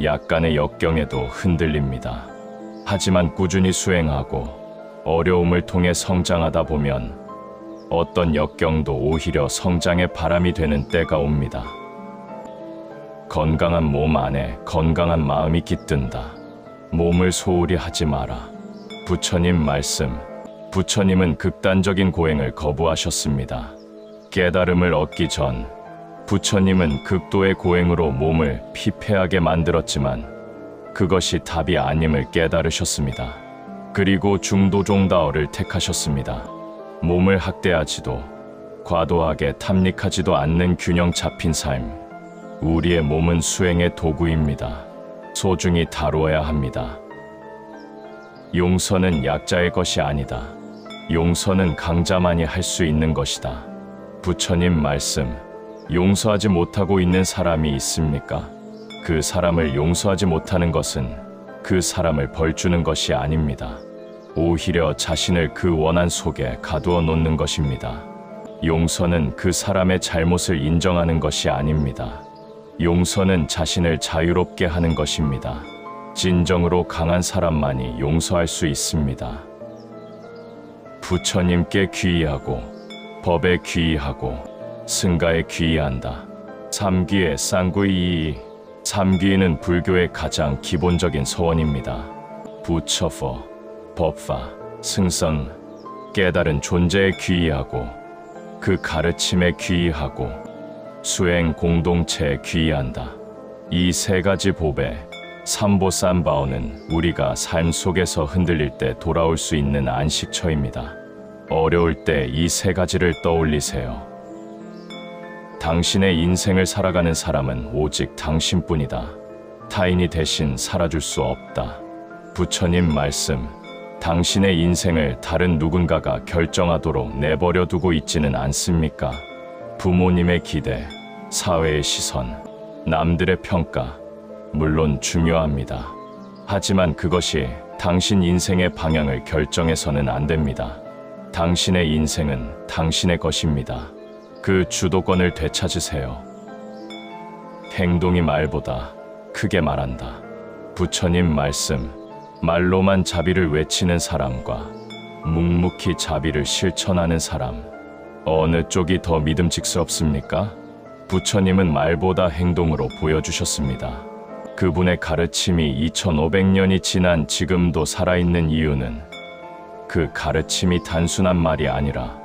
약간의 역경에도 흔들립니다. 하지만 꾸준히 수행하고 어려움을 통해 성장하다 보면 어떤 역경도 오히려 성장의 바람이 되는 때가 옵니다. 건강한 몸 안에 건강한 마음이 깃든다. 몸을 소홀히 하지 마라. 부처님 말씀. 부처님은 극단적인 고행을 거부하셨습니다. 깨달음을 얻기 전 부처님은 극도의 고행으로 몸을 피폐하게 만들었지만 그것이 답이 아님을 깨달으셨습니다. 그리고 중도종다어를 택하셨습니다. 몸을 학대하지도 과도하게 탐닉하지도 않는 균형 잡힌 삶. 우리의 몸은 수행의 도구입니다. 소중히 다루어야 합니다. 용서는 약자의 것이 아니다. 용서는 강자만이 할 수 있는 것이다. 부처님 말씀. 용서하지 못하고 있는 사람이 있습니까? 그 사람을 용서하지 못하는 것은 그 사람을 벌주는 것이 아닙니다. 오히려 자신을 그 원한 속에 가두어 놓는 것입니다. 용서는 그 사람의 잘못을 인정하는 것이 아닙니다. 용서는 자신을 자유롭게 하는 것입니다. 진정으로 강한 사람만이 용서할 수 있습니다. 부처님께 귀의하고 법에 귀의하고 승가에 귀의한다. 삼귀의 쌍귀의. 삼귀의는 불교의 가장 기본적인 서원입니다. 부처파, 법파, 승성, 깨달은 존재에 귀의하고 그 가르침에 귀의하고 수행 공동체에 귀의한다. 이 세 가지 법의 삼보삼바오는 우리가 삶 속에서 흔들릴 때 돌아올 수 있는 안식처입니다. 어려울 때 이 세 가지를 떠올리세요. 당신의 인생을 살아가는 사람은 오직 당신뿐이다. 타인이 대신 살아줄 수 없다. 부처님 말씀. 당신의 인생을 다른 누군가가 결정하도록 내버려 두고 있지는 않습니까? 부모님의 기대, 사회의 시선, 남들의 평가, 물론 중요합니다. 하지만 그것이 당신 인생의 방향을 결정해서는 안 됩니다. 당신의 인생은 당신의 것입니다. 그 주도권을 되찾으세요. 행동이 말보다 크게 말한다. 부처님 말씀. 말로만 자비를 외치는 사람과 묵묵히 자비를 실천하는 사람, 어느 쪽이 더 믿음직스럽습니까? 부처님은 말보다 행동으로 보여주셨습니다. 그분의 가르침이 2500년이 지난 지금도 살아있는 이유는 그 가르침이 단순한 말이 아니라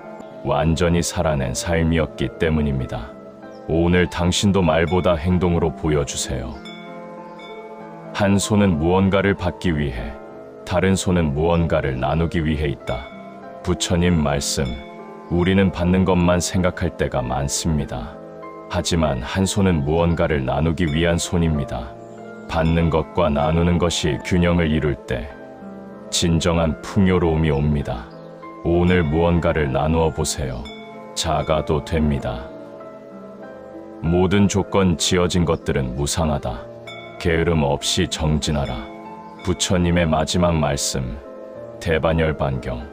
완전히 살아낸 삶이었기 때문입니다. 오늘 당신도 말보다 행동으로 보여주세요. 한 손은 무언가를 받기 위해, 다른 손은 무언가를 나누기 위해 있다. 부처님 말씀. 우리는 받는 것만 생각할 때가 많습니다. 하지만 한 손은 무언가를 나누기 위한 손입니다. 받는 것과 나누는 것이 균형을 이룰 때 진정한 풍요로움이 옵니다. 오늘 무언가를 나누어 보세요. 작아도 됩니다. 모든 조건 지어진 것들은 무상하다. 게으름 없이 정진하라. 부처님의 마지막 말씀. 대반열반경.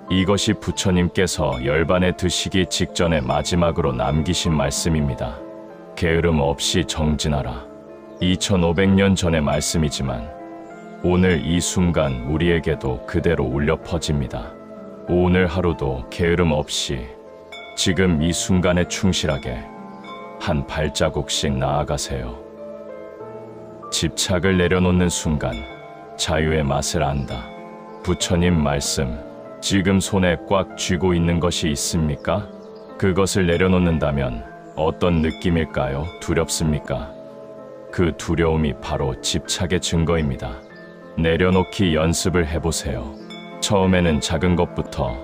이것이 부처님께서 열반에 드시기 직전에 마지막으로 남기신 말씀입니다. 게으름 없이 정진하라. 2500년 전의 말씀이지만 오늘 이 순간 우리에게도 그대로 울려 퍼집니다. 오늘 하루도 게으름 없이 지금 이 순간에 충실하게 한 발자국씩 나아가세요. 집착을 내려놓는 순간 자유의 맛을 안다. 부처님 말씀. 지금 손에 꽉 쥐고 있는 것이 있습니까? 그것을 내려놓는다면 어떤 느낌일까요? 두렵습니까? 그 두려움이 바로 집착의 증거입니다. 내려놓기 연습을 해보세요. 처음에는 작은 것부터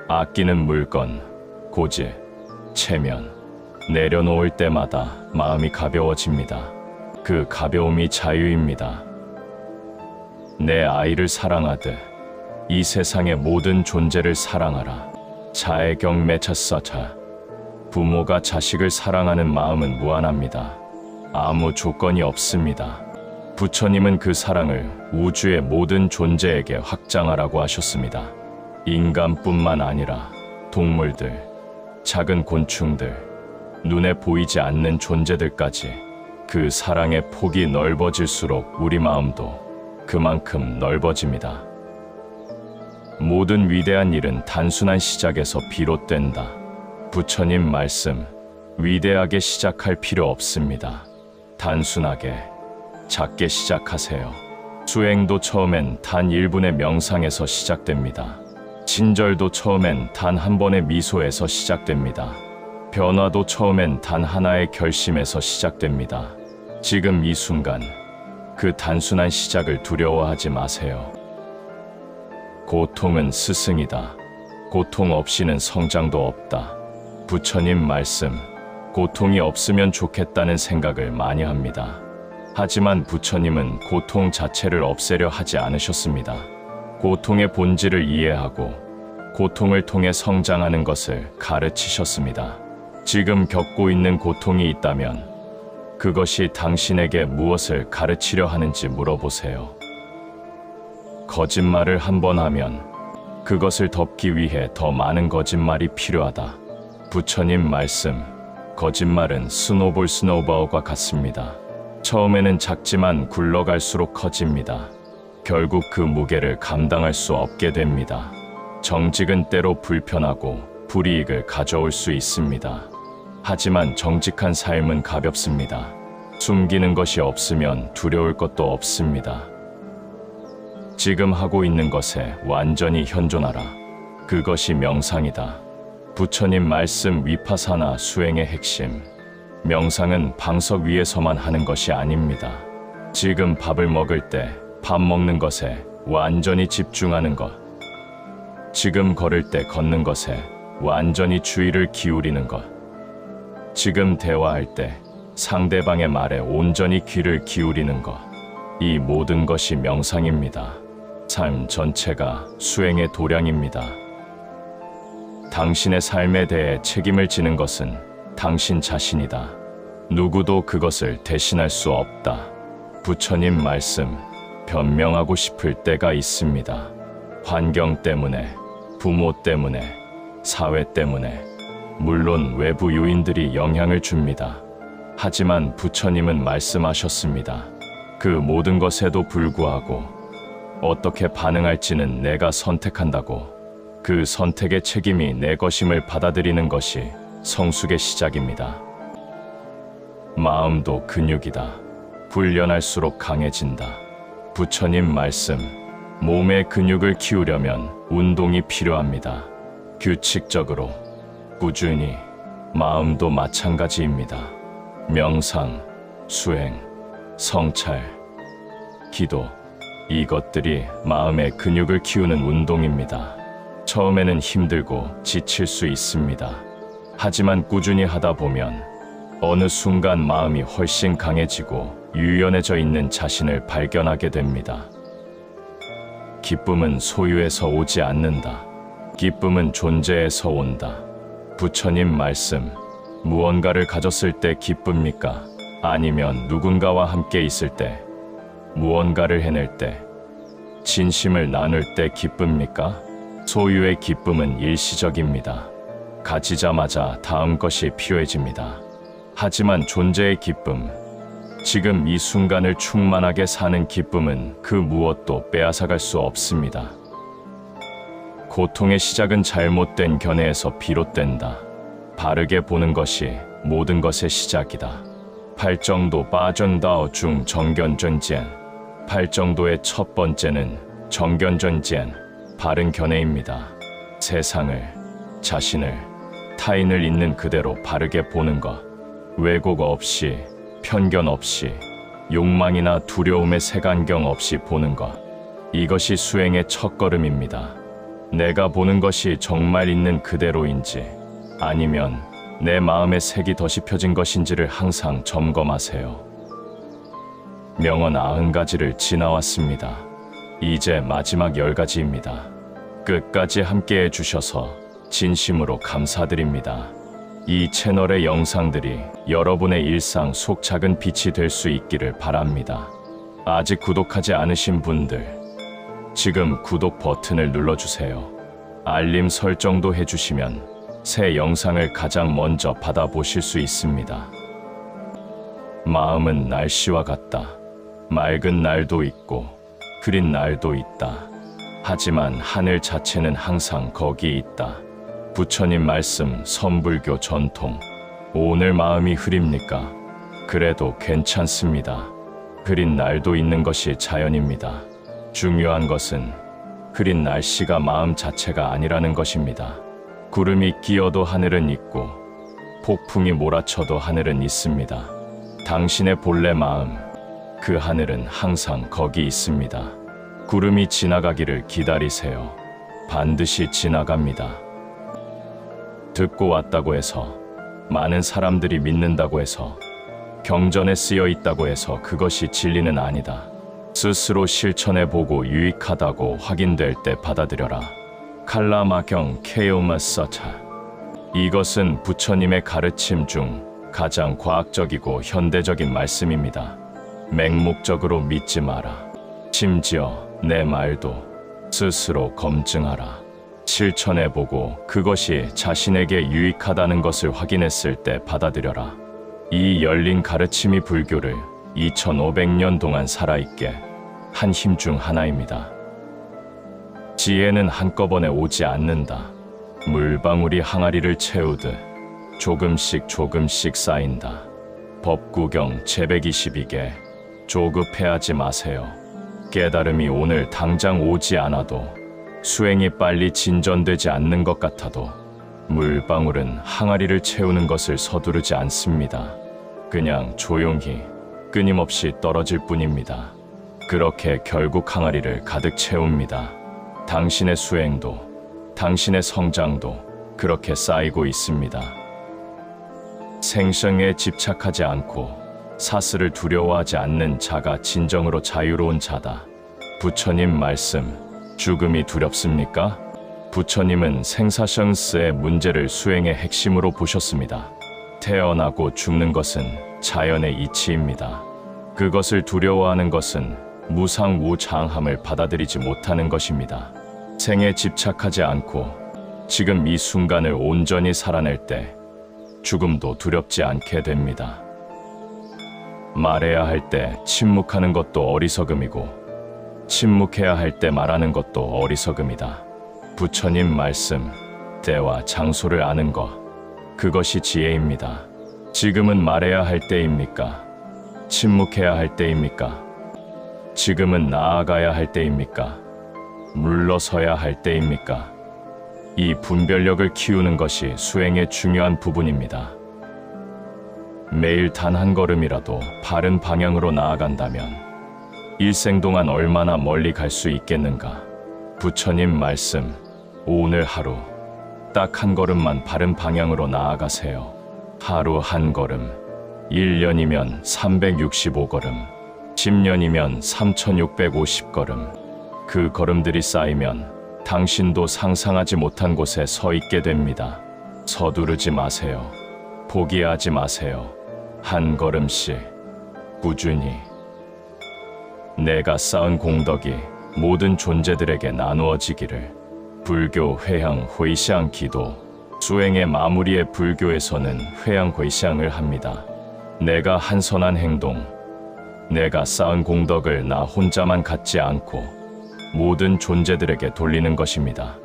아끼는 물건, 고집, 체면, 내려놓을 때마다 마음이 가벼워집니다. 그 가벼움이 자유입니다. 내 아이를 사랑하듯 이 세상의 모든 존재를 사랑하라. 자애경매차서차. 부모가 자식을 사랑하는 마음은 무한합니다. 아무 조건이 없습니다. 부처님은 그 사랑을 우주의 모든 존재에게 확장하라고 하셨습니다. 인간뿐만 아니라 동물들, 작은 곤충들, 눈에 보이지 않는 존재들까지 그 사랑의 폭이 넓어질수록 우리 마음도 그만큼 넓어집니다. 모든 위대한 일은 단순한 시작에서 비롯된다. 부처님 말씀, 위대하게 시작할 필요 없습니다. 단순하게, 작게 시작하세요. 수행도 처음엔 단 1분의 명상에서 시작됩니다. 친절도 처음엔 단 한 번의 미소에서 시작됩니다. 변화도 처음엔 단 하나의 결심에서 시작됩니다. 지금 이 순간, 그 단순한 시작을 두려워하지 마세요. 고통은 스승이다. 고통 없이는 성장도 없다. 부처님 말씀, 고통이 없으면 좋겠다는 생각을 많이 합니다. 하지만 부처님은 고통 자체를 없애려 하지 않으셨습니다. 고통의 본질을 이해하고 고통을 통해 성장하는 것을 가르치셨습니다. 지금 겪고 있는 고통이 있다면 그것이 당신에게 무엇을 가르치려 하는지 물어보세요. 거짓말을 한 번 하면 그것을 덮기 위해 더 많은 거짓말이 필요하다. 부처님 말씀, 거짓말은 스노볼과 같습니다. 처음에는 작지만 굴러갈수록 커집니다. 결국 그 무게를 감당할 수 없게 됩니다. 정직은 때로 불편하고 불이익을 가져올 수 있습니다. 하지만 정직한 삶은 가볍습니다. 숨기는 것이 없으면 두려울 것도 없습니다. 지금 하고 있는 것에 완전히 현존하라. 그것이 명상이다. 부처님 말씀 위파사나 수행의 핵심. 명상은 방석 위에서만 하는 것이 아닙니다. 지금 밥을 먹을 때 밥 먹는 것에 완전히 집중하는 것. 지금 걸을 때 걷는 것에 완전히 주의를 기울이는 것. 지금 대화할 때 상대방의 말에 온전히 귀를 기울이는 것. 이 모든 것이 명상입니다. 삶 전체가 수행의 도량입니다. 당신의 삶에 대해 책임을 지는 것은 당신 자신이다. 누구도 그것을 대신할 수 없다. 부처님 말씀, 변명하고 싶을 때가 있습니다. 환경 때문에, 부모 때문에, 사회 때문에, 물론 외부 요인들이 영향을 줍니다. 하지만 부처님은 말씀하셨습니다. 그 모든 것에도 불구하고 어떻게 반응할지는 내가 선택한다고. 그 선택의 책임이 내 것임을 받아들이는 것이 성숙의 시작입니다. 마음도 근육이다. 훈련할수록 강해진다. 부처님 말씀, 몸의 근육을 키우려면 운동이 필요합니다. 규칙적으로, 꾸준히, 마음도 마찬가지입니다. 명상, 수행, 성찰, 기도, 이것들이 마음의 근육을 키우는 운동입니다. 처음에는 힘들고 지칠 수 있습니다. 하지만 꾸준히 하다 보면 어느 순간 마음이 훨씬 강해지고 유연해져 있는 자신을 발견하게 됩니다. 기쁨은 소유에서 오지 않는다. 기쁨은 존재에서 온다. 부처님 말씀, 무언가를 가졌을 때 기쁩니까? 아니면 누군가와 함께 있을 때, 무언가를 해낼 때, 진심을 나눌 때 기쁩니까? 소유의 기쁨은 일시적입니다. 가지자마자 다음 것이 필요해집니다. 하지만 존재의 기쁨, 지금 이 순간을 충만하게 사는 기쁨은 그 무엇도 빼앗아갈 수 없습니다. 고통의 시작은 잘못된 견해에서 비롯된다. 바르게 보는 것이 모든 것의 시작이다. 팔정도 빠전다오 중 정견전지엔. 팔정도의 첫 번째는 정견전지엔, 바른 견해입니다. 세상을, 자신을, 타인을 있는 그대로 바르게 보는 것. 왜곡 없이, 편견 없이, 욕망이나 두려움의 색안경 없이 보는 것. 이것이 수행의 첫걸음입니다. 내가 보는 것이 정말 있는 그대로인지 아니면 내 마음에 색이 덧입혀진 것인지를 항상 점검하세요. 명언 90가지를 지나왔습니다. 이제 마지막 10가지입니다. 끝까지 함께해 주셔서 진심으로 감사드립니다. 이 채널의 영상들이 여러분의 일상 속 작은 빛이 될 수 있기를 바랍니다. 아직 구독하지 않으신 분들, 지금 구독 버튼을 눌러주세요. 알림 설정도 해주시면 새 영상을 가장 먼저 받아보실 수 있습니다. 마음은 날씨와 같다. 맑은 날도 있고 흐린 날도 있다. 하지만 하늘 자체는 항상 거기 있다. 부처님 말씀, 선불교 전통. 오늘 마음이 흐립니까? 그래도 괜찮습니다. 흐린 날도 있는 것이 자연입니다. 중요한 것은 흐린 날씨가 마음 자체가 아니라는 것입니다. 구름이 끼어도 하늘은 있고 폭풍이 몰아쳐도 하늘은 있습니다. 당신의 본래 마음, 그 하늘은 항상 거기 있습니다. 구름이 지나가기를 기다리세요. 반드시 지나갑니다. 듣고 왔다고 해서, 많은 사람들이 믿는다고 해서, 경전에 쓰여 있다고 해서 그것이 진리는 아니다. 스스로 실천해보고 유익하다고 확인될 때 받아들여라. 칼라마경 케오마서차. 이것은 부처님의 가르침 중 가장 과학적이고 현대적인 말씀입니다. 맹목적으로 믿지 마라. 심지어 내 말도 스스로 검증하라. 실천해보고 그것이 자신에게 유익하다는 것을 확인했을 때 받아들여라. 이 열린 가르침이 불교를 2500년 동안 살아있게 한 힘 중 하나입니다. 지혜는 한꺼번에 오지 않는다. 물방울이 항아리를 채우듯 조금씩 조금씩 쌓인다. 법구경 제122개. 조급해하지 마세요. 깨달음이 오늘 당장 오지 않아도, 수행이 빨리 진전되지 않는 것 같아도 물방울은 항아리를 채우는 것을 서두르지 않습니다. 그냥 조용히 끊임없이 떨어질 뿐입니다. 그렇게 결국 항아리를 가득 채웁니다. 당신의 수행도, 당신의 성장도 그렇게 쌓이고 있습니다. 생생에 집착하지 않고 사슬을 두려워하지 않는 자가 진정으로 자유로운 자다. 부처님 말씀, 죽음이 두렵습니까? 부처님은 생사생스의 문제를 수행의 핵심으로 보셨습니다. 태어나고 죽는 것은 자연의 이치입니다. 그것을 두려워하는 것은 무상무장함을 받아들이지 못하는 것입니다. 생에 집착하지 않고 지금 이 순간을 온전히 살아낼 때 죽음도 두렵지 않게 됩니다. 말해야 할 때 침묵하는 것도 어리석음이고 침묵해야 할 때 말하는 것도 어리석음이다. 부처님 말씀, 때와 장소를 아는 것, 그것이 지혜입니다. 지금은 말해야 할 때입니까? 침묵해야 할 때입니까? 지금은 나아가야 할 때입니까? 물러서야 할 때입니까? 이 분별력을 키우는 것이 수행의 중요한 부분입니다. 매일 단 한 걸음이라도 바른 방향으로 나아간다면 일생 동안 얼마나 멀리 갈 수 있겠는가? 부처님 말씀, 오늘 하루 딱 한 걸음만 바른 방향으로 나아가세요. 하루 한 걸음, 1년이면 365걸음, 10년이면 3650걸음. 그 걸음들이 쌓이면 당신도 상상하지 못한 곳에 서 있게 됩니다. 서두르지 마세요. 포기하지 마세요. 한 걸음씩 꾸준히. 내가 쌓은 공덕이 모든 존재들에게 나누어지기를. 불교 회향 회시향 기도. 수행의 마무리에 불교에서는 회향 회시향을 합니다. 내가 한 선한 행동, 내가 쌓은 공덕을 나 혼자만 갖지 않고 모든 존재들에게 돌리는 것입니다.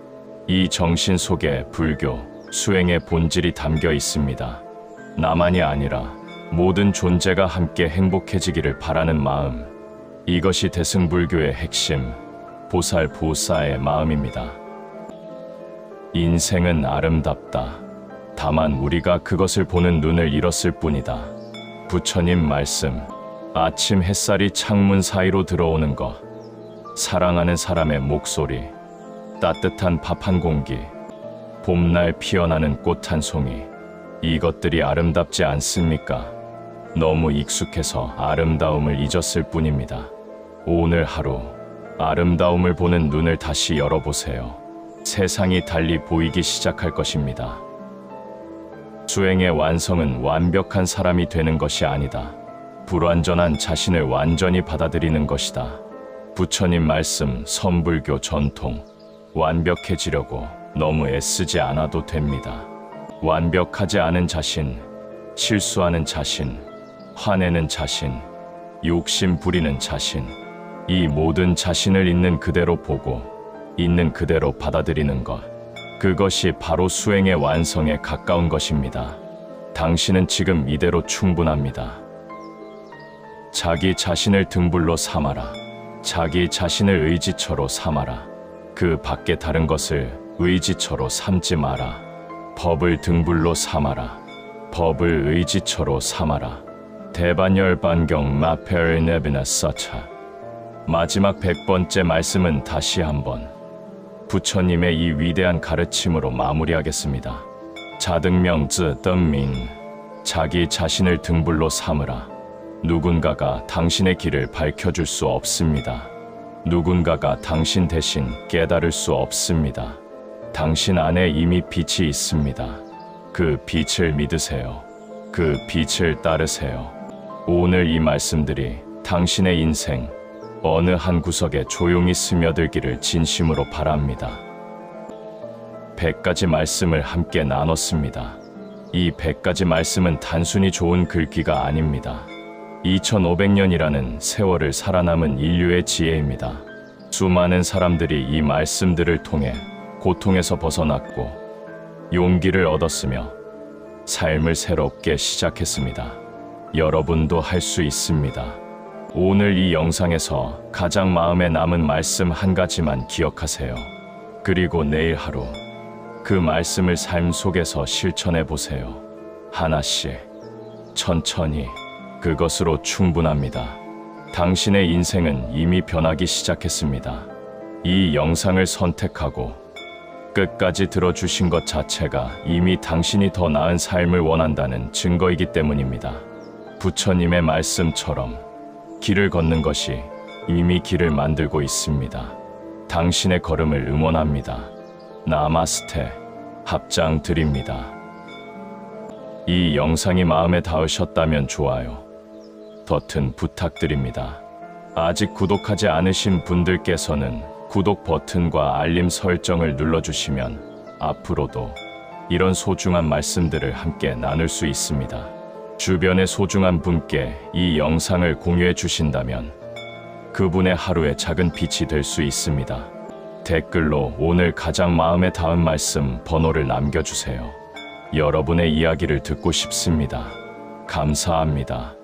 이 정신 속에 불교, 수행의 본질이 담겨 있습니다. 나만이 아니라 모든 존재가 함께 행복해지기를 바라는 마음. 이것이 대승불교의 핵심, 보살보사의 마음입니다. 인생은 아름답다. 다만 우리가 그것을 보는 눈을 잃었을 뿐이다. 부처님 말씀, 아침 햇살이 창문 사이로 들어오는 것, 사랑하는 사람의 목소리, 따뜻한 밥 한 공기, 봄날 피어나는 꽃 한 송이. 이것들이 아름답지 않습니까? 너무 익숙해서 아름다움을 잊었을 뿐입니다. 오늘 하루 아름다움을 보는 눈을 다시 열어보세요. 세상이 달리 보이기 시작할 것입니다. 수행의 완성은 완벽한 사람이 되는 것이 아니다. 불완전한 자신을 완전히 받아들이는 것이다. 부처님 말씀, 선불교 전통. 완벽해지려고 너무 애쓰지 않아도 됩니다. 완벽하지 않은 자신, 실수하는 자신, 화내는 자신, 욕심 부리는 자신, 이 모든 자신을 있는 그대로 보고 있는 그대로 받아들이는 것, 그것이 바로 수행의 완성에 가까운 것입니다. 당신은 지금 이대로 충분합니다. 자기 자신을 등불로 삼아라. 자기 자신을 의지처로 삼아라. 그 밖에 다른 것을 의지처로 삼지 마라. 법을 등불로 삼아라. 법을 의지처로 삼아라. 대반열반경 마페르 네비나 서차. 마지막 100번째 말씀은 다시 한번 부처님의 이 위대한 가르침으로 마무리하겠습니다. 자등명즈 덤민. 자기 자신을 등불로 삼으라. 누군가가 당신의 길을 밝혀줄 수 없습니다. 누군가가 당신 대신 깨달을 수 없습니다. 당신 안에 이미 빛이 있습니다. 그 빛을 믿으세요. 그 빛을 따르세요. 오늘 이 말씀들이 당신의 인생 어느 한 구석에 조용히 스며들기를 진심으로 바랍니다. 100가지 말씀을 함께 나눴습니다. 이 100가지 말씀은 단순히 좋은 글귀가 아닙니다. 2500년이라는 세월을 살아남은 인류의 지혜입니다. 수많은 사람들이 이 말씀들을 통해 고통에서 벗어났고 용기를 얻었으며 삶을 새롭게 시작했습니다. 여러분도 할 수 있습니다. 오늘 이 영상에서 가장 마음에 남은 말씀 한 가지만 기억하세요. 그리고 내일 하루 그 말씀을 삶 속에서 실천해 보세요. 하나씩, 천천히. 그것으로 충분합니다. 당신의 인생은 이미 변하기 시작했습니다. 이 영상을 선택하고 끝까지 들어주신 것 자체가 이미 당신이 더 나은 삶을 원한다는 증거이기 때문입니다. 부처님의 말씀처럼 길을 걷는 것이 이미 길을 만들고 있습니다. 당신의 걸음을 응원합니다. 나마스테, 합장 드립니다. 이 영상이 마음에 닿으셨다면 좋아요 버튼 부탁드립니다. 아직 구독하지 않으신 분들께서는 구독 버튼과 알림 설정을 눌러주시면 앞으로도 이런 소중한 말씀들을 함께 나눌 수 있습니다. 주변의 소중한 분께 이 영상을 공유해 주신다면 그분의 하루에 작은 빛이 될 수 있습니다. 댓글로 오늘 가장 마음에 닿은 말씀 번호를 남겨주세요. 여러분의 이야기를 듣고 싶습니다. 감사합니다.